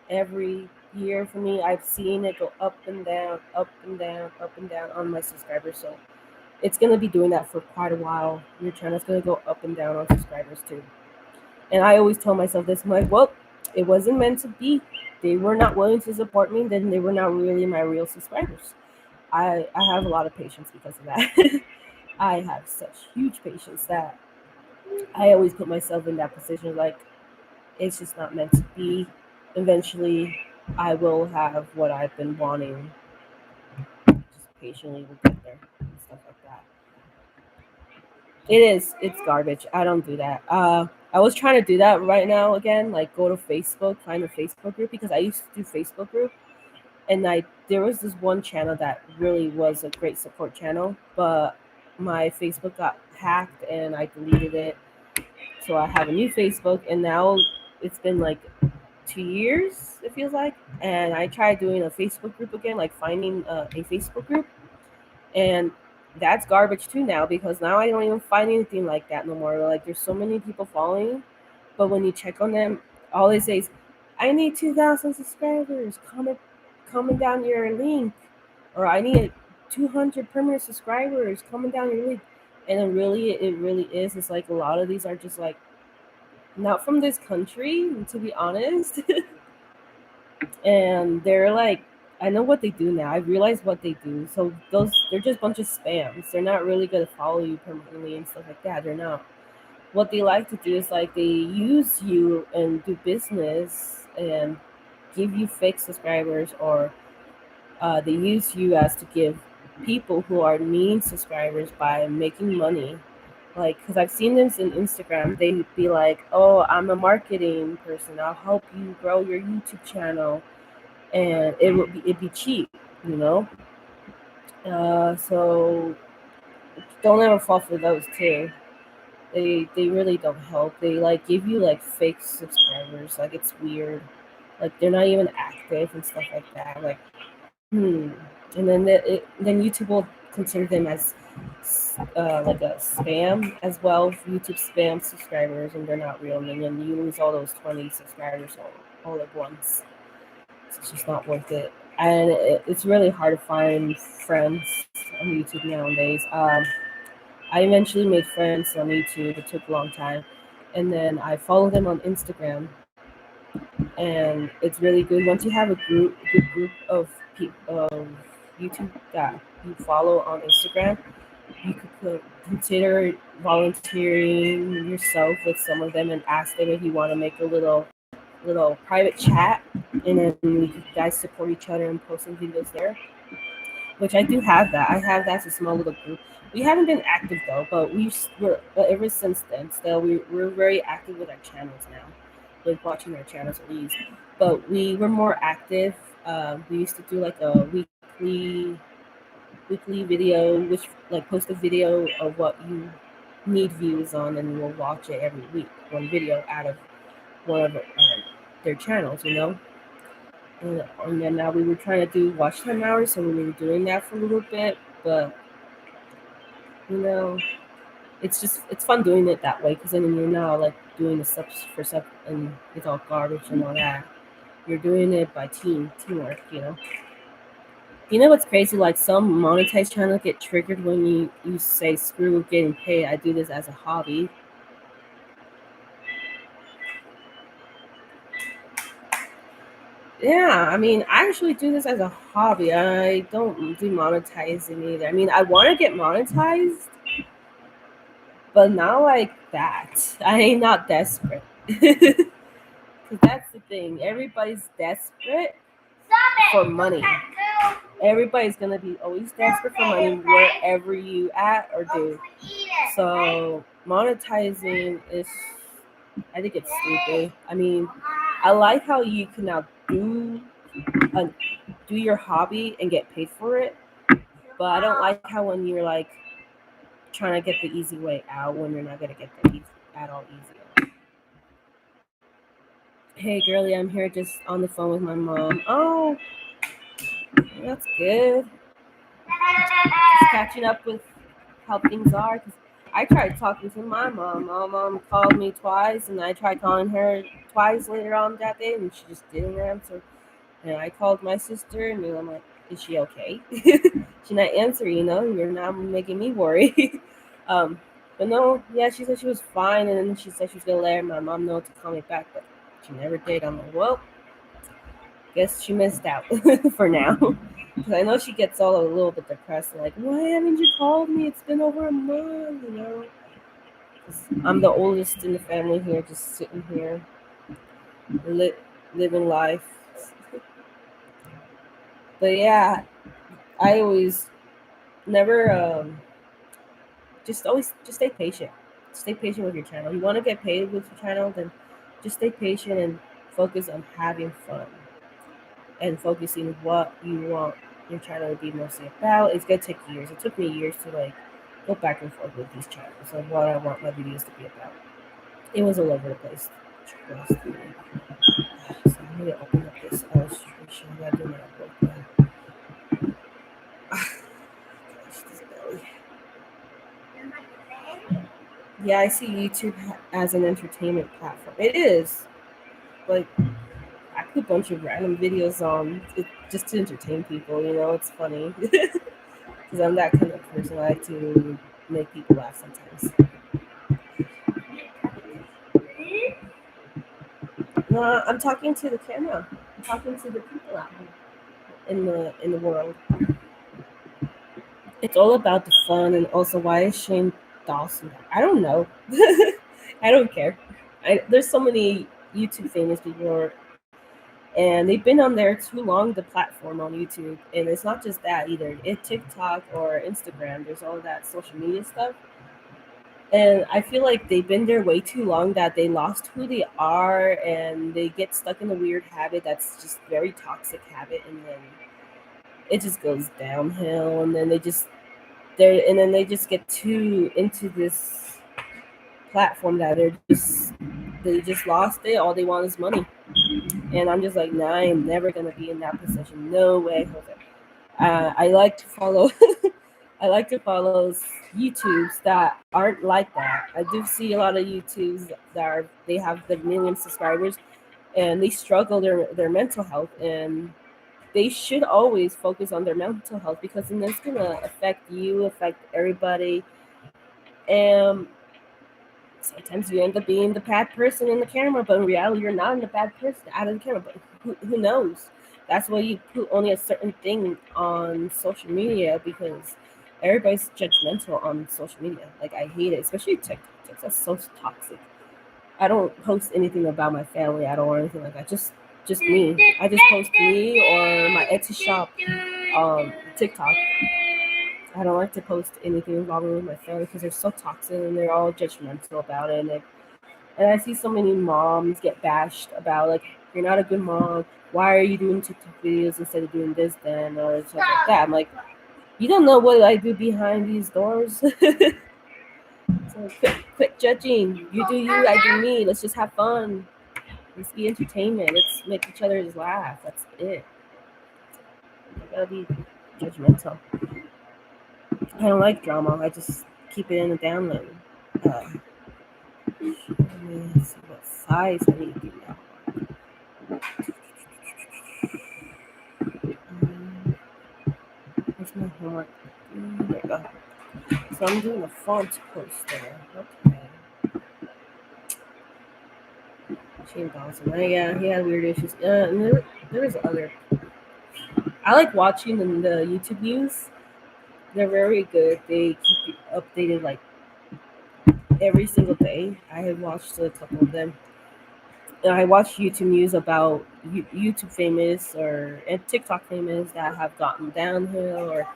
every year for me. I've seen it go up and down, up and down, up and down on my subscribers. So it's going to be doing that for quite a while. Your channel's going to go up and down on subscribers too. And I always tell myself this, I'm like, well, it wasn't meant to be. They were not willing to support me, then they were not really my real subscribers. I have a lot of patience because of that. I have such huge patience that I always put myself in that position, like it's just not meant to be. Eventually I will have what I've been wanting. Just patiently will get there and stuff like that. It's garbage. I don't do that. I was trying to do that right now again, like go to Facebook, find a Facebook group, because I used to do Facebook group, and there was this one channel that really was a great support channel, but my Facebook got hacked and I deleted it. So I have a new Facebook, and now it's been like 2 years, it feels like, and I tried doing a Facebook group again, like finding a Facebook group, and that's garbage too now, because now I don't even find anything like that no more. Like there's so many people following, But when you check on them, all they say is, "I need 2,000 subscribers. Comment down your link," or "I need 200 permanent subscribers. Comment down your link." And then really, it really is. It's like a lot of these are just like not from this country, to be honest. And they're like, I know what they do now. I realized what they do. So they're just a bunch of spams. They're not really gonna follow you permanently and stuff like that. They're not. What they like to do is like they use you and do business and give you fake subscribers, or they use you as to give people who are mean subscribers by making money. Like, because I've seen this in Instagram, they'd be like, "Oh, I'm a marketing person. I'll help you grow your YouTube channel," and it'd be cheap, you know. So don't ever fall for those too. They really don't help. They like give you like fake subscribers. Like, it's weird. Like, they're not even active and stuff like that. Like, and then YouTube will consider them as like a spam as well. YouTube spam subscribers, and they're not real. And then you lose all those 20 subscribers all at once. It's just not worth it. And it's really hard to find friends on YouTube nowadays. I eventually made friends on YouTube. It took a long time, and then I followed them on Instagram, and it's really good once you have a good group of of YouTube that you follow on Instagram. You could consider volunteering yourself with some of them and ask them if you want to make a little private chat, and then you guys support each other and posting videos there. Which I do have that. I have that as a small little group. We haven't been active though, but we're ever since then. Still, we're very active with our channels now, with watching our channels release. But we were more active. We used to do like a weekly video, which like post a video of what you need views on, and we'll watch it every week. One video out of one of their channels, you know. And then now we were trying to do watch time hours, so we were doing that for a little bit. But you know, it's fun doing it that way, because then you're not like doing the subs for sub and it's all garbage and all that. You're doing it by teamwork, you know. You know what's crazy? Like, some monetized channels get triggered when you say screw getting paid. I do this as a hobby. Yeah, I mean, I actually do this as a hobby. I don't do monetizing either. I mean, I want to get monetized, but not like that. I ain't not desperate. Because that's the thing. Everybody's desperate for money. Everybody's gonna be always desperate for money wherever you at or do. So monetizing is, I think it's stupid. I mean, I like how you can now do your hobby and get paid for it, but I don't like how when you're like trying to get the easy way out when you're not gonna get the at all easy. Hey girlie, I'm here just on the phone with my mom. Oh, that's good. Just catching up with how things are. Cause I tried talking to my mom. My mom called me twice, and I tried calling her twice later on that day, and she just didn't answer. And I called my sister, and I'm like, "Is she okay?" She not answering. You know, you're not making me worry. But no, yeah, she said she was fine, and then she said she was gonna let my mom know to call me back, but she never did. I'm like, well, guess she missed out for now. Because I know she gets all a little bit depressed, like, why haven't you called me? It's been over a month, you know. 'Cause I'm the oldest in the family here, just sitting here, living life. But yeah, I always never just stay patient. Stay patient with your channel. You want to get paid with your channel, then just stay patient and focus on having fun and focusing what you want your channel to be mostly about. It's gonna take years. It took me years to like go back and forth with these channels of what I want my videos to be about. It was all over the place. Trust me. So I'm gonna open up this illustration. I gotta do my work now. Gosh, this belly. Yeah, I see YouTube as an entertainment platform. It is. Like, I put a bunch of random videos on just to entertain people. It's funny because I'm that kind of person. I like to make people laugh sometimes. No, I'm talking to the camera. I'm talking to the people out in the world. It's all about the fun, and also why is Shane Dawson? I don't know. I don't care. There's so many YouTube famous people, and they've been on there too long. The platform on YouTube, and it's not just that either. It's TikTok or Instagram. There's all that social media stuff, and I feel like they've been there way too long that they lost who they are, and they get stuck in a weird habit that's just very toxic habit, and then it just goes downhill, and then they just get too into this platform that they just lost it. All they want is money, and I'm just like, nah, I am never gonna be in that position. No way, Jose. I like to follow. I like to follow YouTubes that aren't like that. I do see a lot of YouTubes they have the million subscribers, and they struggle their mental health, and they should always focus on their mental health because then it's gonna affect you, affect everybody, and sometimes you end up being the bad person in the camera, but in reality, you're not the bad person out of the camera. But who knows? That's why you put only a certain thing on social media because everybody's judgmental on social media. Like, I hate it, especially TikTok. TikTok's so toxic. I don't post anything about my family at all or anything like that. Just me. I just post me or my Etsy shop on TikTok. I don't like to post anything involving with my family because they're so toxic and they're all judgmental about it. And I see so many moms get bashed about, like, you're not a good mom. Why are you doing TikTok videos instead of doing this then or stuff like that? I'm like, you don't know what I do behind these doors. So quit judging. You do you, I do me. Let's just have fun. Let's be entertainment. Let's make each other laugh. That's it. I gotta be judgmental. I don't like drama. I just keep it in the down low. Let me see what size I need to do now. Where's my homework? There we go. So I'm doing a font poster. Okay. Shane Dawson. Yeah, he had weird issues. And there was other. I like watching the YouTube news. They're very good. They keep you updated like every single day. I have watched a couple of them. I watch YouTube news about YouTube famous and TikTok famous that have gotten downhill or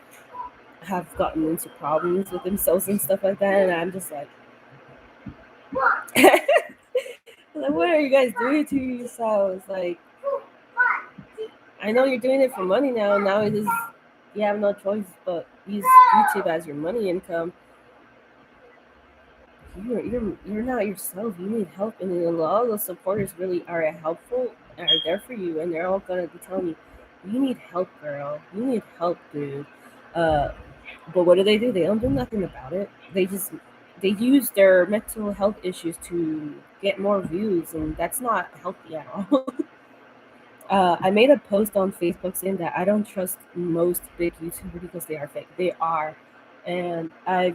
have gotten into problems with themselves and stuff like that. And I'm just like, like, what are you guys doing to yourselves? Like, I know you're doing it for money now. Now it is, you have no choice but use YouTube as your money income. You're not yourself. You need help, and then all the supporters really are helpful, are there for you, and they're all gonna be telling you, you need help, girl. You need help, dude. Uh, but what do? They don't do nothing about it. They use their mental health issues to get more views, and that's not healthy at all. I made a post on Facebook saying that I don't trust most big YouTubers because they are fake. They are, and I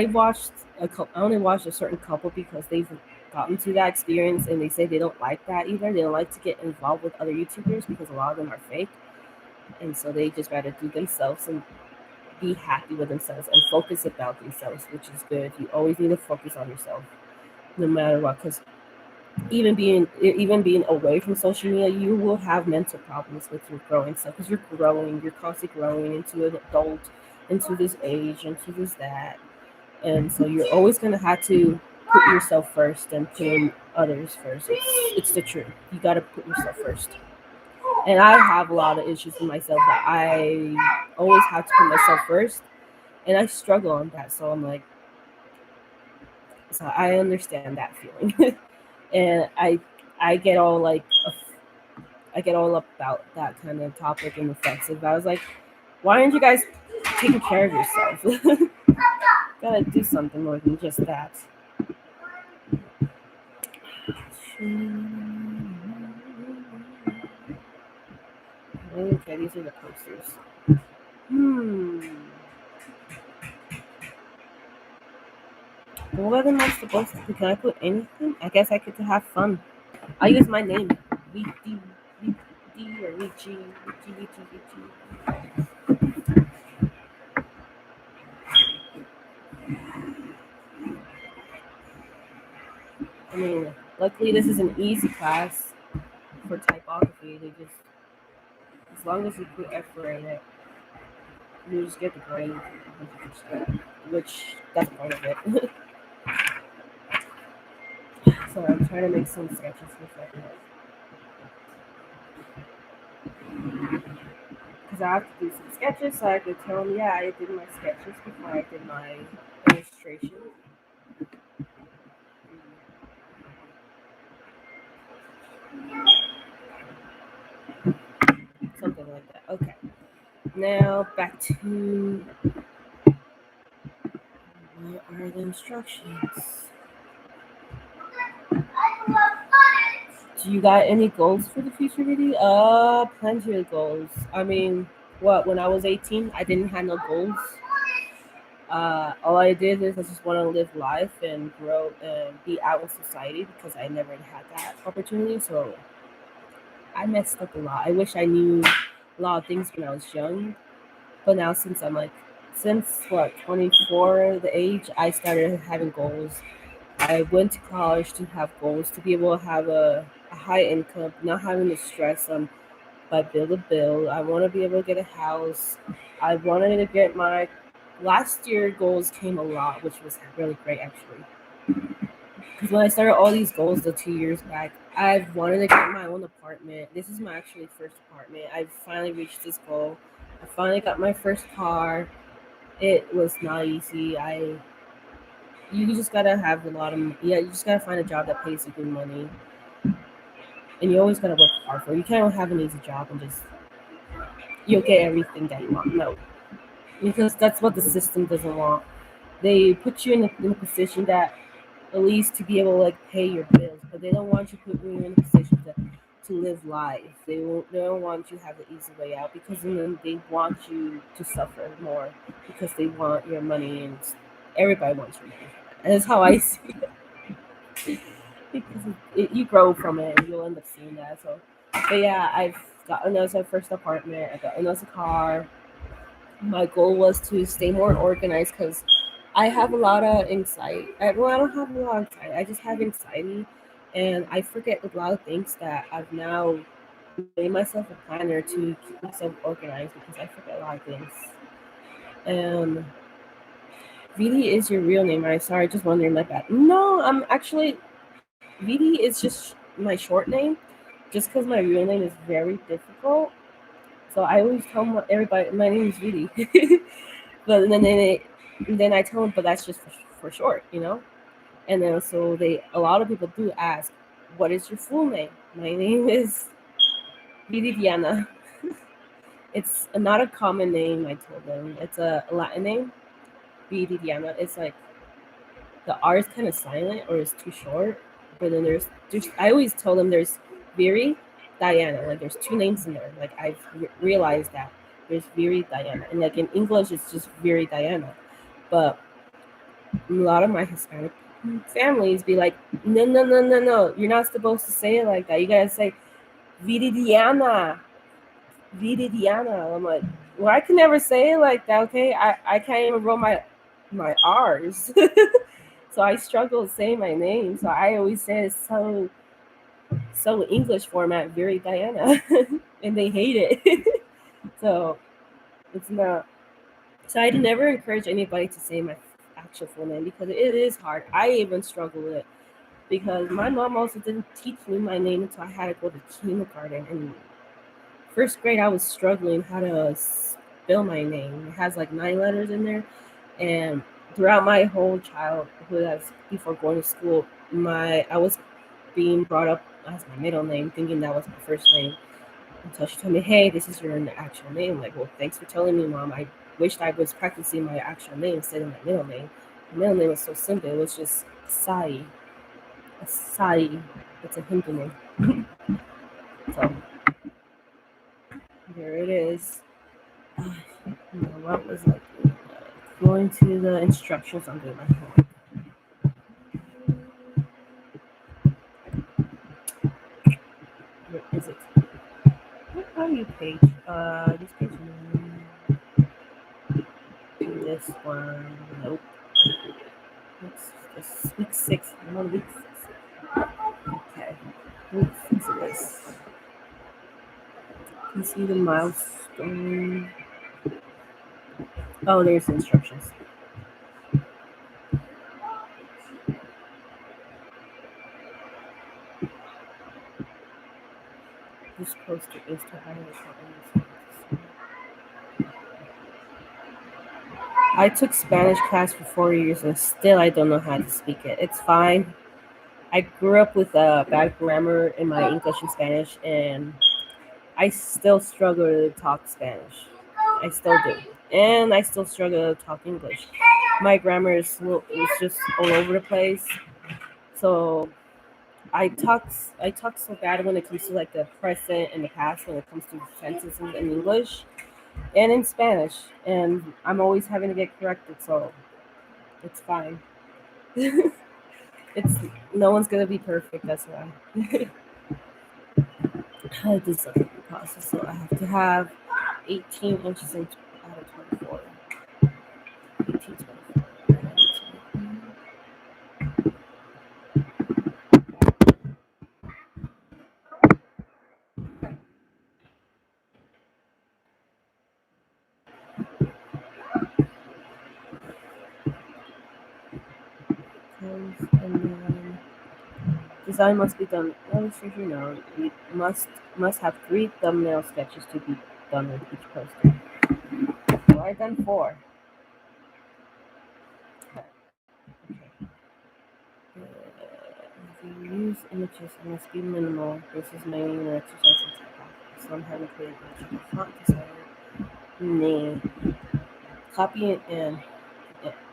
watched I only watched a certain couple because they've gotten to that experience and they say they don't like that either. They don't like to get involved with other YouTubers because a lot of them are fake, and so they just rather do themselves and be happy with themselves and focus about themselves, which is good. You always need to focus on yourself, no matter what, because even being away from social media, you will have mental problems with your growing self because you're constantly growing into an adult, into this age, into this that, and so you're always going to have to put yourself first and put in others first. It's the truth. You got to put yourself first. And I have a lot of issues with myself that I always have to put myself first, and I struggle on that. So I'm like, so I understand that feeling, and I get all like I get all about that kind of topic and offensive. I was like, why aren't you guys taking care of yourself? Gotta do something more than just that. Okay, these are the posters. What am I supposed to do? Can I put anything? I guess I get to have fun. I use my name. Vidy or Vidy G. I mean, luckily this is an easy class for typography. They just, as long as you put effort in it, you just get the grade, 100%, which that's part of it. So I'm trying to make some sketches before because I have to do some sketches so I could tell them, yeah, I did my sketches before I did my illustration. Something like that. Okay. Now back to what are the instructions? Do you got any goals for the future, Vidy? Plenty of goals. I mean, when I was 18, I didn't have no goals. All I did is I just want to live life and grow and be out in society because I never had that opportunity. So I messed up a lot. I wish I knew a lot of things when I was young. But now since what, 24, the age, I started having goals. I went to college to have goals, to be able to have a high income, not having to stress on my bill to bill. I want to be able to get a house. I wanted to get my last year goals came a lot, which was really great actually. Because when I started all these goals the 2 years back, I wanted to get my own apartment. This is my actually first apartment. I finally reached this goal. I finally got my first car. It was not easy. You just gotta have a lot of, yeah, you just gotta find a job that pays you good money, and you always gotta work hard for it. You can't have an easy job and just you'll get everything that you want. No, because that's what the system doesn't want. They put you in a position that at least to be able to like pay your bills, but they don't want you put you in a position to live life. They don't want you to have the easy way out because then they want you to suffer more because they want your money and everybody wants your money. And that's how I see it because you grow from it and you'll end up seeing that. So, but yeah, I've gotten us our first apartment. I got us a car. My goal was to stay more organized because I have a lot of anxiety. Well, I don't have a lot of anxiety. I just have anxiety, and I forget a lot of things that I've now made myself a planner to keep myself organized because I forget a lot of things. And Vidy is your real name, right? Sorry, just wondering like that. No, I'm actually Vidy is just my short name, just because my real name is very difficult. So I always tell everybody my name is Vidy. But then I tell them, but that's just for short, you know. And then so a lot of people do ask, what is your full name? My name is Vidy Diana. It's not a common name. I told them it's a Latin name, Vidy Diana. It's like the R is kind of silent or it's too short. But then there's I always tell them there's Viry Diana. Like there's two names in there. Like I've realized that there's Viry Diana, and like in English it's just Viry Diana. But a lot of my Hispanic families be like, no, no, no, no, no. You're not supposed to say it like that. You gotta say Viridiana. Viridiana. I'm like, well, I can never say it like that, okay? I can't even roll my R's. So I struggle saying my name. So I always say it so English format, Viri Diana. And they hate it. So it's not. So I never encourage anybody to say my actual full name because it is hard. I even struggle with it because my mom also didn't teach me my name until I had to go to kindergarten. And first grade, I was struggling how to spell my name. It has like 9 letters in there, and throughout my whole childhood, as before going to school, I was being brought up as my middle name, thinking that was my first name. Until she told me, "Hey, this is your actual name." I'm like, well, thanks for telling me, Mom. I wished I was practicing my actual name instead of my middle name. My middle name was so simple. It was just Sai. Sai. It's a Hindu name. So there it is. What was I doing? Going to the instructions on doing my homework. Where is it? What are you page? This page. This one. Nope. It's week 6. I'm on week 6. Okay. Week 6 of this. You see the milestone. Oh, there's instructions. This poster is to highlight. I took Spanish class for 4 years and still I don't know how to speak it. It's fine. I grew up with bad grammar in my English and Spanish, and I still struggle to talk Spanish. I still do. And I still struggle to talk English. My grammar is just all over the place. So I talk so bad when it comes to like the present and the past when it comes to sentences in English and in Spanish. And I'm always having to get corrected, so it's fine. It's no one's gonna be perfect, that's why. This is a process, so I have to have 18 inches out of 24. 18, 24. And then design must be done. Illustration now. We must have 3 thumbnail sketches to be done with each poster. So I've done 4. If you use images, it must be minimal. This is mainly an exercise in TICKTOCK. Some have included images font design. Name. Copy it and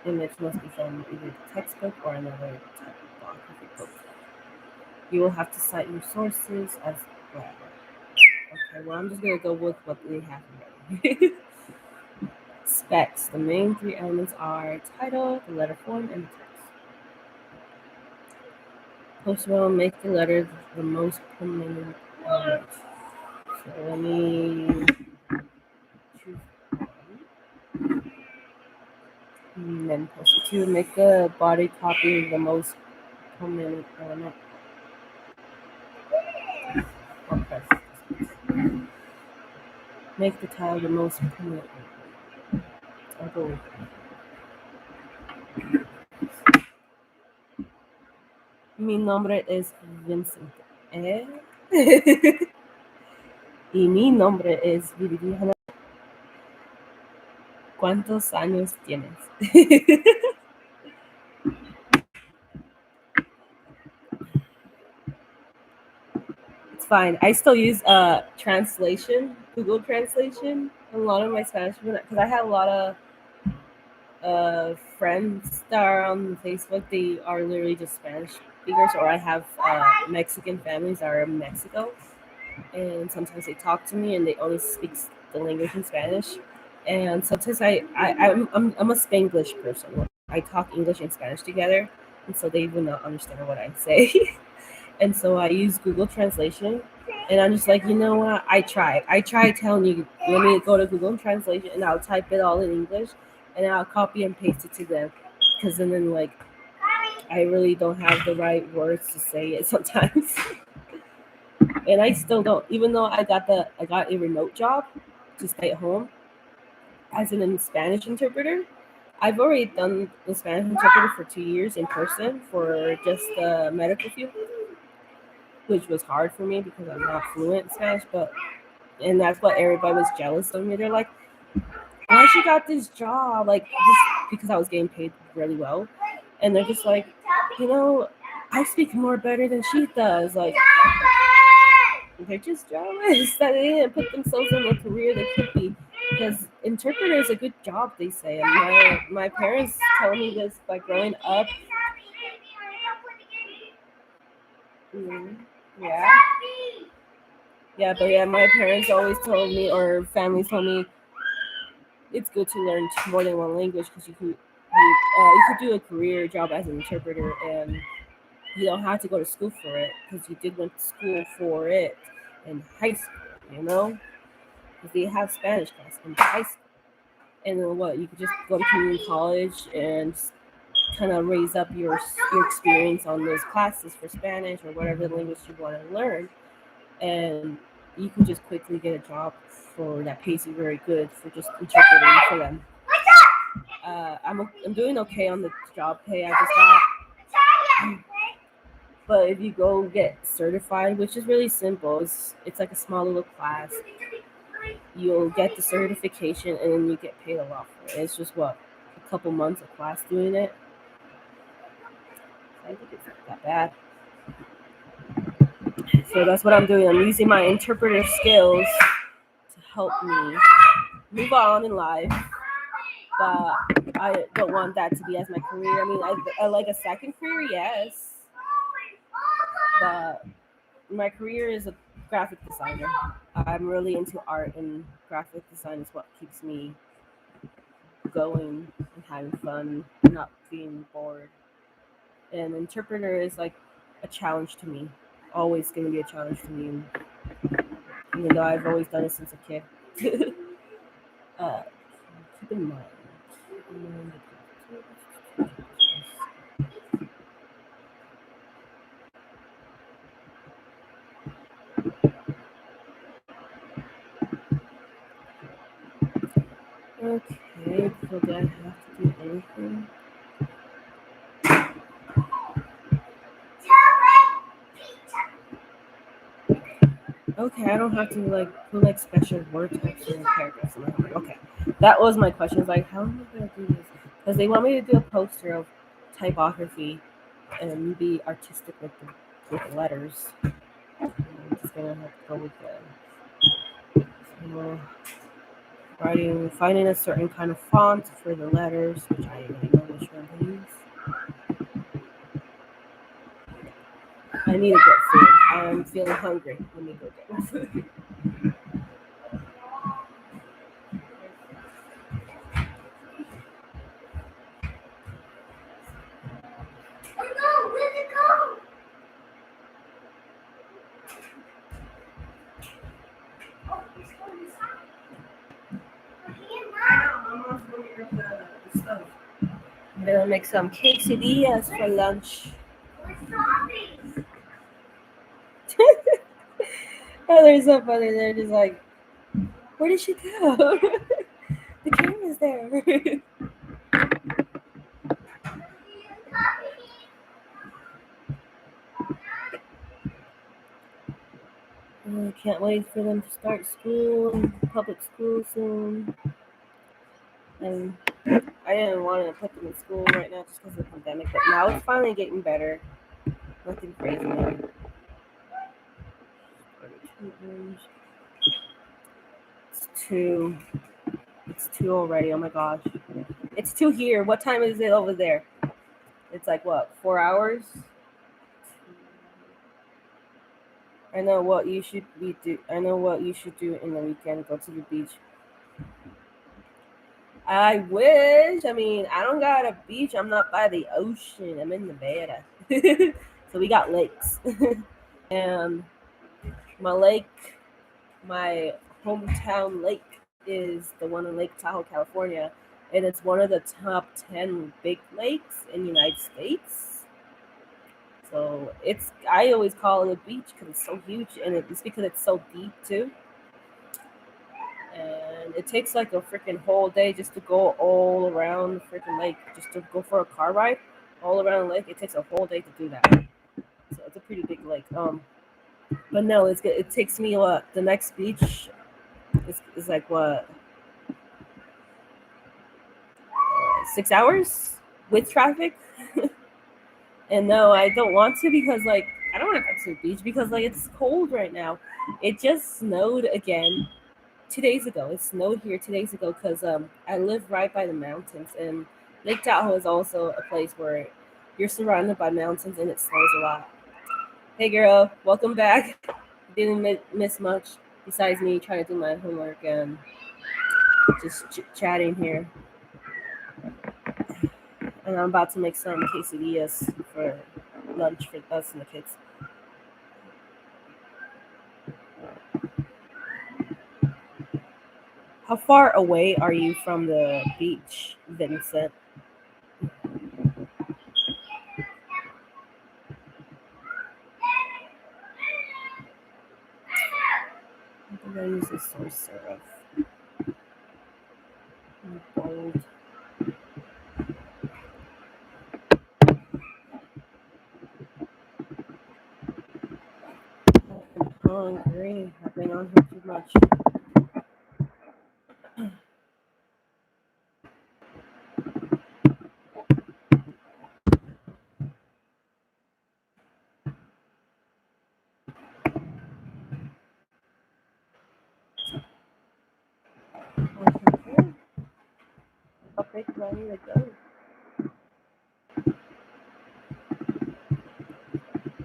image must be from either the textbook or another type of block of your book. You will have to cite your sources as well. Okay, well, I'm just going to go with what they have already. Specs. The main 3 elements are title, the letter form, and the text. Post will make the letter the most prominent element. So let me choose one. And then post 2, make the body copy the most prominent element. Or press. Make the title the most prominent element. I'll go with that. Mi nombre es Vincent. Y mi nombre es Vidy G. ¿Cuántos años tienes? It's fine. I still use translation, Google Translation, a lot of my Spanish because I have a lot of friends that are on Facebook. They are literally just Spanish speakers, or I have Mexican families that are in Mexico, and sometimes they talk to me and they only speak the language in Spanish. And sometimes I'm a Spanglish person. I talk English and Spanish together, and so they will not understand what I say. And so I use Google Translation, and I'm just like, you know what? I try telling you, let me go to Google Translation, and I'll type it all in English, and I'll copy and paste it to them, because then like I really don't have the right words to say it sometimes. And I still don't, even though I got a remote job to stay at home as an Spanish interpreter. I've already done the Spanish interpreter for 2 years in person for just the medical field, which was hard for me because I'm not fluent in Spanish, and that's what everybody was jealous of me. They're like, why she got this job? Like, just because I was getting paid really well. And they're just like, I speak more better than she does. Like, they're just jealous that they didn't put themselves in a career they could be. Because interpreter is a good job, they say. And my parents tell me this by growing up. Yeah. Yeah, but yeah, my parents always told me, or families told me, it's good to learn more than one language because you could do a career job as an interpreter, and you don't have to go to school for it because you did went to school for it in high school, because they have Spanish class in high school. And then what? You could just go to community college and kind of raise up your experience on those classes for Spanish or whatever language you want to learn, and you can just quickly get a job for that pays you very good for just interpreting for them. I'm doing okay on the job pay I just got. But if you go get certified, which is really simple, it's like a small little class. You'll get the certification and then you get paid a lot for it. It's just a couple months of class doing it. I think it's not that bad. So that's what I'm doing. I'm using my interpreter skills to help me move on in life. But I don't want that to be as my career. I mean, I like a second career, yes. But my career is a graphic designer. I'm really into art, and graphic design is what keeps me going and having fun, not being bored. And interpreter is like a challenge to me. Always going to be a challenge to me, even though I've always done it since a kid. Keep in mind. Okay, so do I have to do anything? Okay, I don't have to put special word types in the paragraphs. Okay, that was my question. It's like, how am I gonna do this? Because they want me to do a poster of typography and be artistic with the letters. I'm just gonna have to go with finding a certain kind of font for the letters, which I don't really know which one to use. I need to get food. I'm feeling hungry. Let me go get my food. Where'd it go? Oh, it's going inside. I'm gonna make some quesadillas for lunch. Oh, they're so funny. They're just like, where did she go? The camera's there. I can't wait for them to start school, public school soon. And I didn't want to put them in school right now just because of the pandemic, but now it's finally getting better. Nothing crazy now. It's 2 already. Oh my gosh. It's 2 here. What time is it over there? It's like what, 4 hours? I know what you should do. I know what you should do in the weekend. Go to the beach. I wish. I mean, I don't got a beach. I'm not by the ocean. I'm in Nevada. So we got lakes. And my hometown lake is the one in Lake Tahoe, California. And it's one of the top 10 big lakes in the United States. So I always call it a beach because it's so huge, and it's because it's so deep too. And it takes like a freaking whole day just to go all around the freaking lake, just to go for a car ride all around the lake. It takes a whole day to do that. So it's a pretty big lake. But no, it's good. It takes me the next beach is like 6 hours with traffic. And no, I don't want to because I don't want to go to the beach because it's cold right now. It just snowed again. 2 days ago. It snowed here 2 days ago because I live right by the mountains, and Lake Tahoe is also a place where you're surrounded by mountains and it snows a lot. Hey girl, welcome back. Didn't miss much besides me trying to do my homework and just chatting here. And I'm about to make some quesadillas for lunch for us and the kids. How far away are you from the beach, Vincent? I think I use this soy syrup. Bold. I'm hungry. I've been on here too much. How big do I need to go?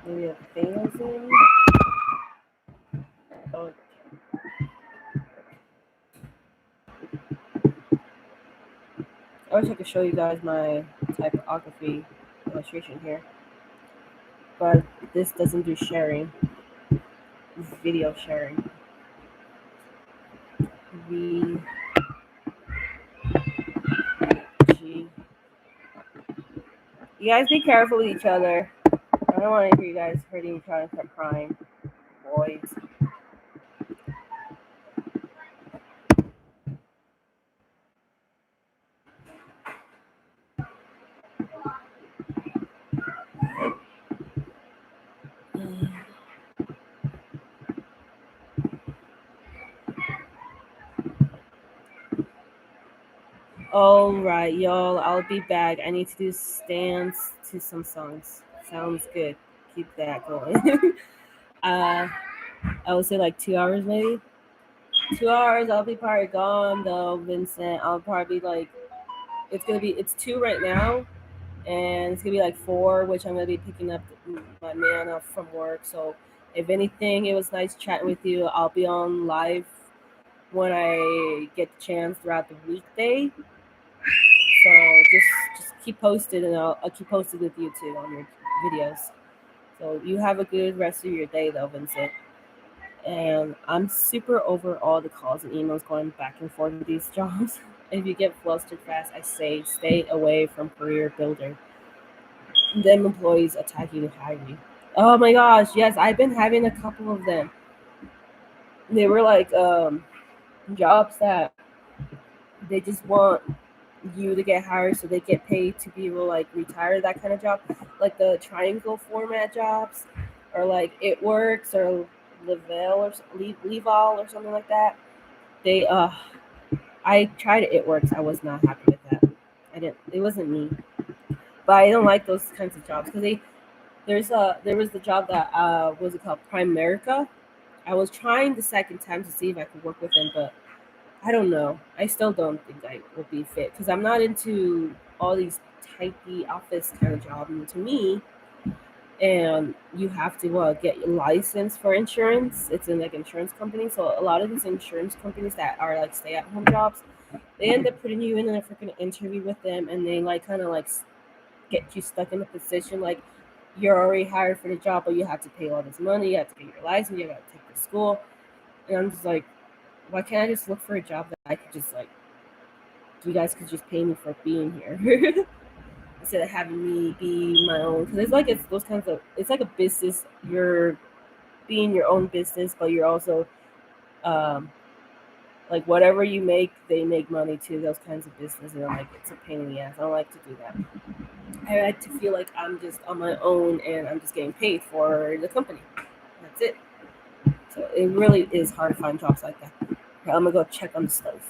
Maybe 1,000? Oh, I wish I could show you guys my typography illustration here, but this doesn't do sharing, video sharing. Vidy G. You guys be careful with each other. I don't want to hear you guys hurting each other and crying. Boys. All right, y'all. I'll be back. I need to do stands to some songs. Sounds good. Keep that going. I would say like 2 hours, maybe. 2 hours. I'll be probably gone though, Vincent. I'll probably be like, it's 2 right now, and it's gonna be like 4, which I'm gonna be picking up my man up from work. So, if anything, it was nice chatting with you. I'll be on live when I get the chance throughout the weekday. So just keep posted, and I'll keep posted with you too on your videos. So you have a good rest of your day, though, Vincent. And I'm super over all the calls and emails going back and forth with these jobs. If you get flustered fast, I say stay away from career builder. Them employees attack you to hire you. Oh my gosh, yes, I've been having a couple of them. They were like jobs that they just want you to get hired so they get paid to be able to like retire, that kind of job, like the triangle format jobs, or like It Works or Level or Leval or something like that. They I tried It Works. I was not happy with that. It wasn't me. But I don't like those kinds of jobs because there was the job that was it called Primerica. I was trying the second time to see if I could work with them, but I don't know. I still don't think I will be fit because I'm not into all these typey office kind of jobs. And to me, and you have to get your license for insurance. It's in like insurance companies. So a lot of these insurance companies that are like stay-at-home jobs, they end up putting you in a freaking interview with them, and they like kind of like get you stuck in a position like you're already hired for the job, but you have to pay all this money. You have to pay your license. You got to take the school, and I'm just like, why can't I just look for a job that I could just like, you guys could just pay me for being here instead of having me be my own? Because it's those kinds of, it's like a business. You're being your own business, but you're also um, like whatever you make, they make money too. Those kinds of business, and I'm like, it's a pain in the ass. I don't like to do that. I like to feel like I'm just on my own and I'm just getting paid for the company. That's it. So it really is hard to find jobs like that. Okay, I'm gonna go check on the stove.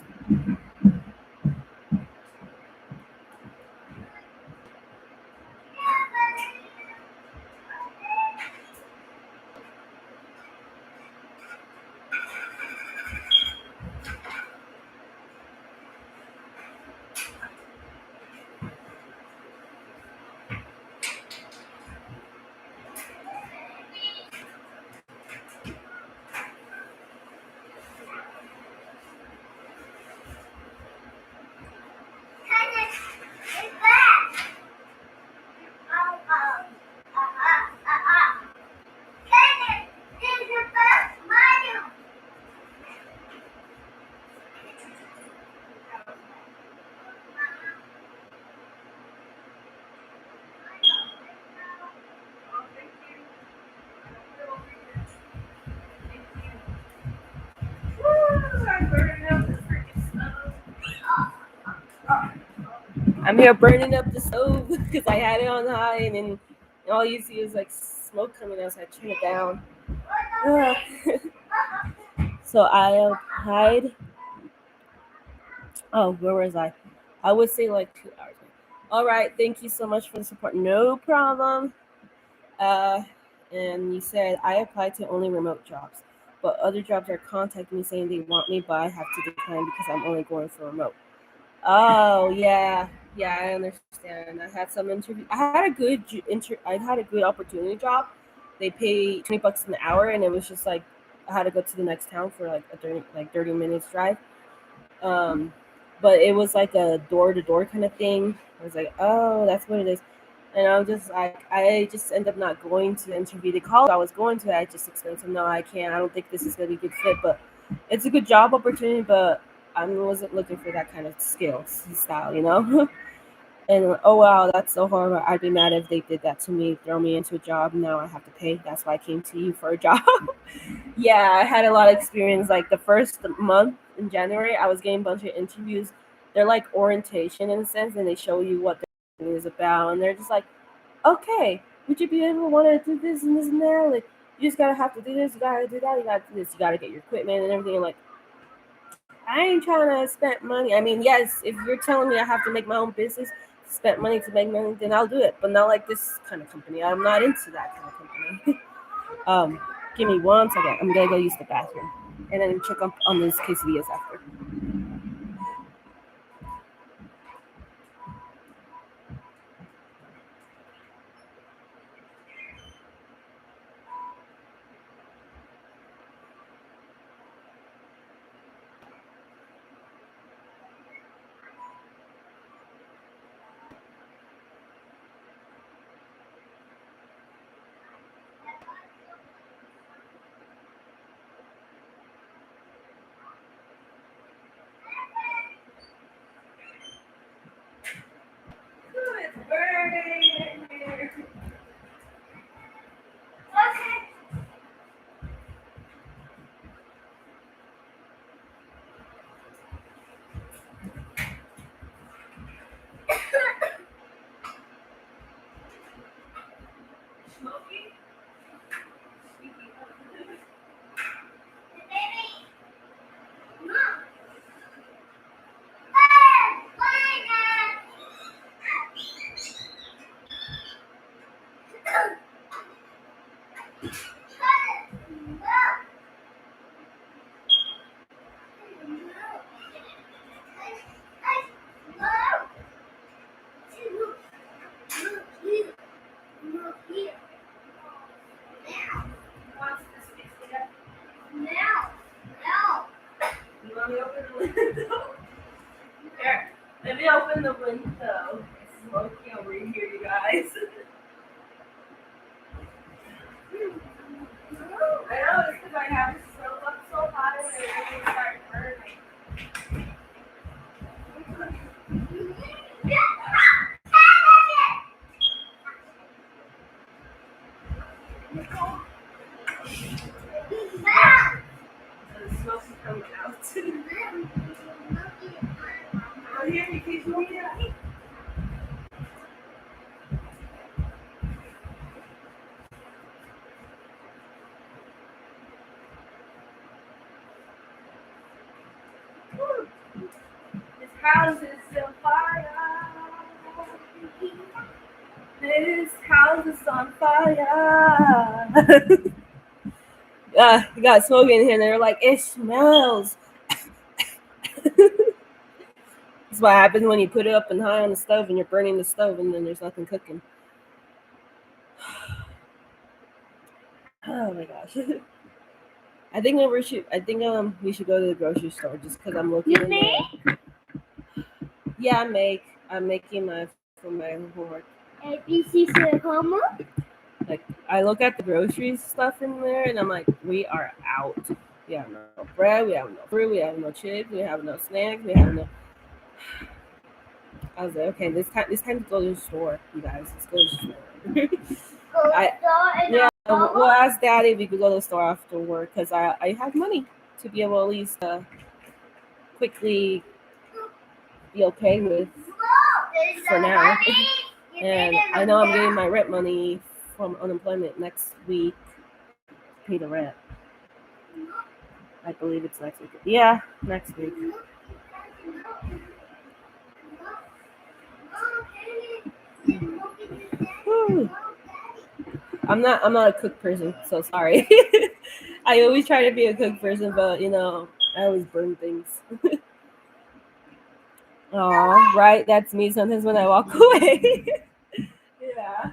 I'm here burning up the stove because I had it on high, and then all you see is like smoke coming out, so I turn it down. So I applied. Oh, where was I? I would say like 2 hours. All right, thank you so much for the support. No problem. And you said I applied to only remote jobs, but other jobs are contacting me saying they want me, but I have to decline because I'm only going for remote. Oh yeah, I understand. I had some interview. I had a good I had a good opportunity job. They pay $20 an hour, and it was just like I had to go to the next town for like a 30 minutes drive. But it was like a door to door kind of thing. I was like, oh, that's what it is. And I'm just like, I just end up not going to the interview. The college I was going to, I just explained to them, no, I can't. I don't think this is going to be a good fit. But it's a good job opportunity, but I wasn't looking for that kind of style, you know? And oh, wow, that's so horrible. I'd be mad if they did that to me, throw me into a job. Now I have to pay. That's why I came to you for a job. Yeah, I had a lot of experience. Like the first month in January, I was getting a bunch of interviews. They're like orientation in a sense, and they show you what the thing is about. And they're just like, okay, would you be able to want to do this and this and that? Like, you just gotta have to do this, you gotta do that, you gotta do this, you gotta get your equipment and everything. Like, I ain't trying to spend money. I mean, yes, if you're telling me I have to make my own business, spend money to make money, then I'll do it. But not like this kind of company. I'm not into that kind of company. Give me 1 second. I'm gonna go use the bathroom, and then check up on these quesadillas after. It's burning in here. You want me to open the window? Here, let me open the window. It's smoky over here, you guys. I know, it's because I have it so hot and everything started burning. The smoke's coming out. Oh, here, you keep moving it. This house is on fire. This house is on fire. You got smoke in here, and they're like, it smells. That's what happens when you put it up and high on the stove and you're burning the stove and then there's nothing cooking. Oh my gosh. I think we should go to the grocery store just because I'm looking. You make? Yeah, I'm making for my homework. ABC for homework? Like I look at the grocery stuff in there and I'm like, we are out. We have no bread, we have no fruit, we have no chips, we have no snacks, we have no. I was like, okay, this time to go to the store, you guys. Let's go to the store. We'll ask Daddy if we could go to the store after work because I have money to be able to at least quickly be okay with for now. And I know I'm getting my rent money from unemployment next week to pay the rent. I believe it's next week. Yeah, next week. Whew. I'm not a cook person, so sorry. I always try to be a cook person, but I always burn things. Oh, right, that's me sometimes when I walk away. Yeah.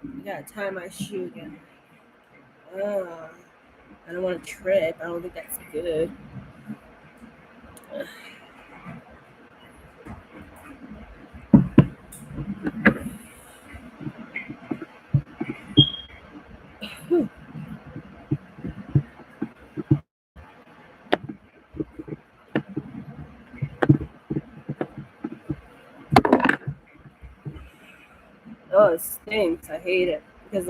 I gotta tie my shoe again. I don't want to trip. I don't think that's good. Oh, it stinks. I hate it because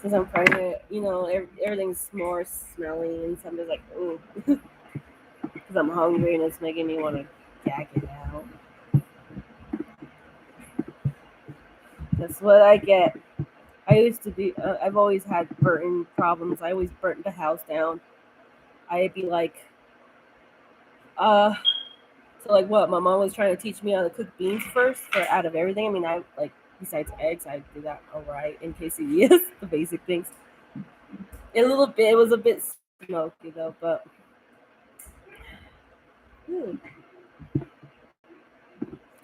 since I'm pregnant, everything's more smelly, and so I'm just like, ooh, because I'm hungry and it's making me want to gag it out. That's what I get. I used to be. I've always had burning problems. I always burnt the house down. I'd be like, so like what? My mom was trying to teach me how to cook beans first out of everything. I mean, I like besides eggs, I do that all right in quesadillas, the basic things. A little bit. It was a bit smoky though, but.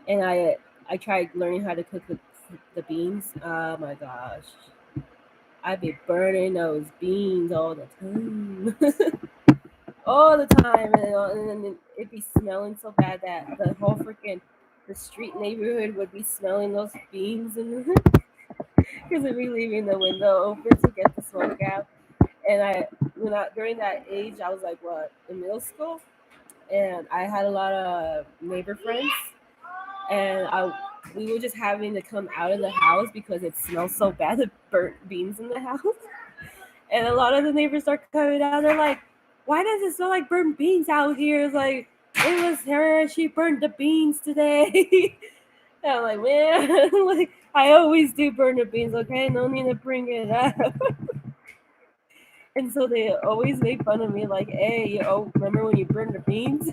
And I tried learning how to cook the beans. Oh my gosh, I'd be burning those beans all the time, all the time, and then it'd be smelling so bad that the whole the street neighborhood would be smelling those beans, and because it'd be leaving the window open to get the smoke out. And during that age, I was like what in middle school, and I had a lot of neighbor friends. And we were just having to come out of the house because it smells so bad, the burnt beans in the house. And a lot of the neighbors are coming out. They're like, "Why does it smell like burnt beans out here?" It's like it was her. She burnt the beans today. And I'm like, man, like I always do burn the beans. Okay, no need to bring it up. And so they always make fun of me, like, "Hey, remember when you burned the beans?"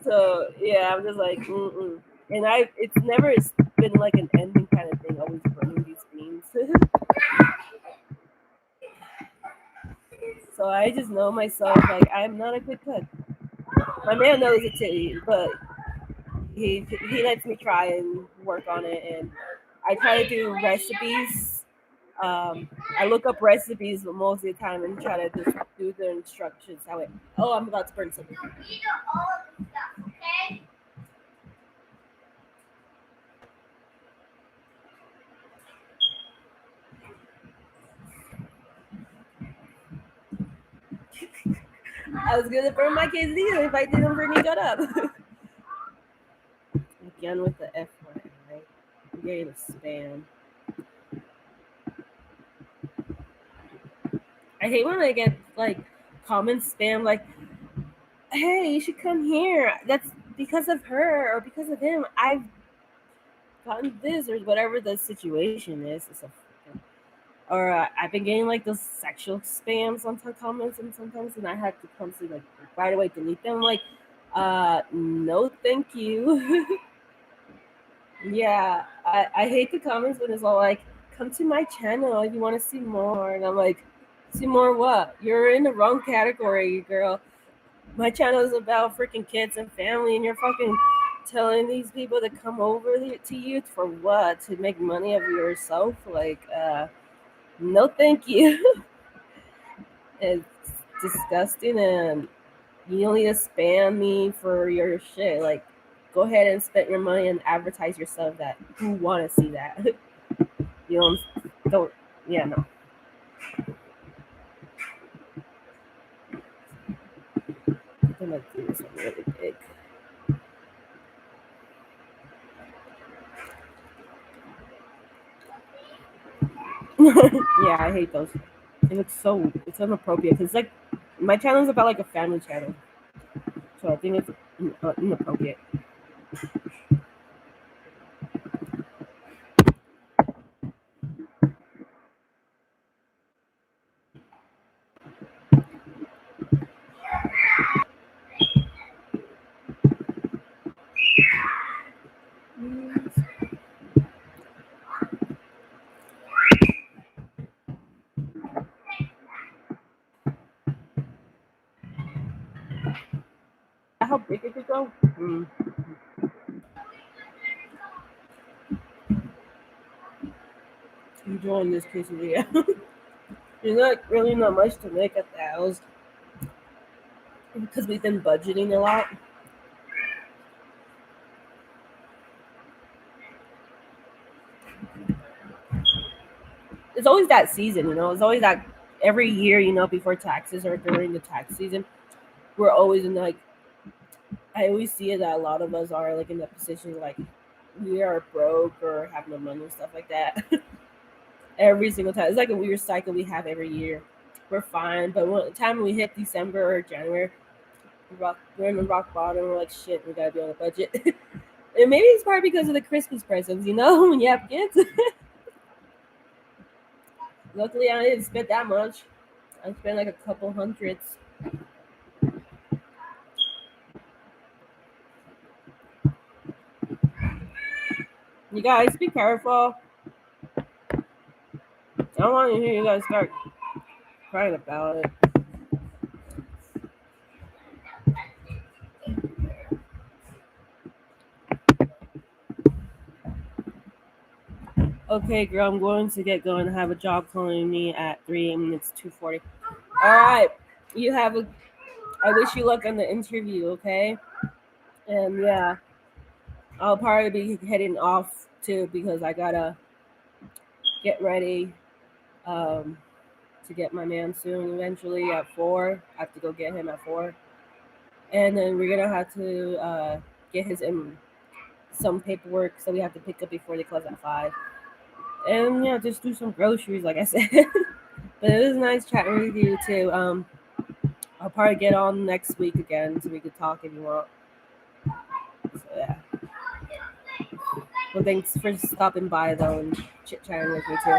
So yeah, I'm just like, mm-mm. And it's never been like an ending kind of thing. Always burning these beans. So I just know myself. Like I'm not a good cook. My man knows it too, but he lets me try and work on it. And I try to do recipes. I look up recipes most of the time and try to just do the instructions. Oh, I'm about to burn something. I was gonna burn my quesadilla if I didn't bring it up. Again with the F word, right? I'm getting a spam. I hate when I get like common spam like, "Hey, you should come here. That's because of her or because of him. I've gotten this or whatever the situation is." Or I've been getting like those sexual spams on some comments and sometimes, and I have to constantly like right away delete them. I'm like, no, thank you. Yeah, I hate the comments when it's all like, "Come to my channel if you want to see more," and I'm like, "See more what? You're in the wrong category, girl. My channel is about freaking kids and family, and you're fucking telling these people to come over to you for what? To make money of yourself? Like, no, thank you." It's disgusting, and you don't need to spam me for your shit. Like, go ahead and spend your money and advertise yourself that who want to see that. You don't, yeah, no. I'm gonna do this one really big. Yeah, I hate those. And it's inappropriate because like my channel is about like a family channel, so I think it's inappropriate. How big it could go? Enjoying this quesadilla. There's not much to make at the house because we've been budgeting a lot. It's always that season, It's always that every year, before taxes or during the tax season, we're always in like. I always see it that a lot of us are like in that position, like we are broke or have no money and stuff like that. Every single time, it's like a weird cycle we have every year. We're fine, but when the time we hit December or January, we're in the rock bottom. We're like, shit, we gotta be on a budget. And maybe it's probably because of the Christmas presents, when you have kids. Luckily, I didn't spend that much. I spent like a couple hundreds. You guys, be careful. I don't want to hear you guys start crying about it. Okay, girl, I'm going to get going. I have a job calling me at 3 and it's 2:40. All right. I wish you luck on the interview, okay? And yeah, I'll probably be heading off too because I gotta get ready to get my man soon eventually at 4. I have to go get him at 4. And then we're gonna have to get his some paperwork, so we have to pick up before they close at 5. And yeah, just do some groceries, like I said. But it was nice chatting with you too. I'll probably get on next week again so we could talk if you want. So yeah. Well, thanks for stopping by though and chit chatting with me too.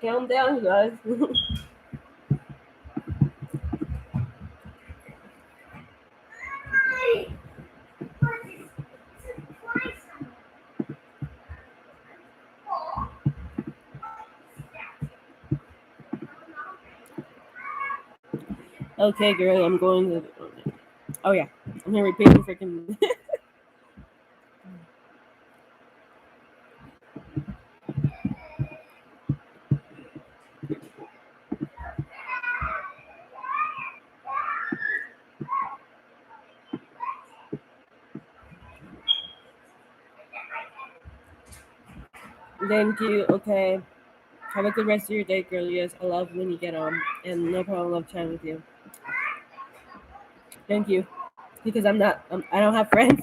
Calm down, you guys. Okay, girl, I'm going to. Oh yeah, I'm gonna repeat the freaking. Thank you. Okay. Have a good rest of your day, girl. Yes, I love when you get on, and no problem. Love chatting with you. Thank you. Because I don't have friends.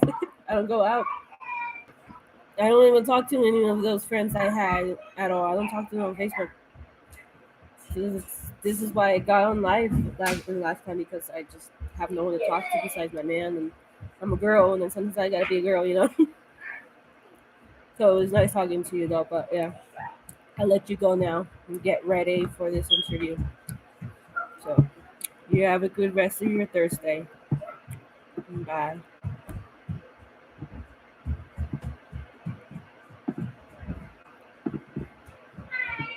I don't go out. I don't even talk to any of those friends I had at all. I don't talk to them on Facebook. This is why I got on live last time because I just have no one to talk to besides my man, and I'm a girl, and then sometimes I gotta be a girl. So it was nice talking to you though. But yeah, I'll let you go now and get ready for this interview. So you have a good rest of your Thursday. Bye.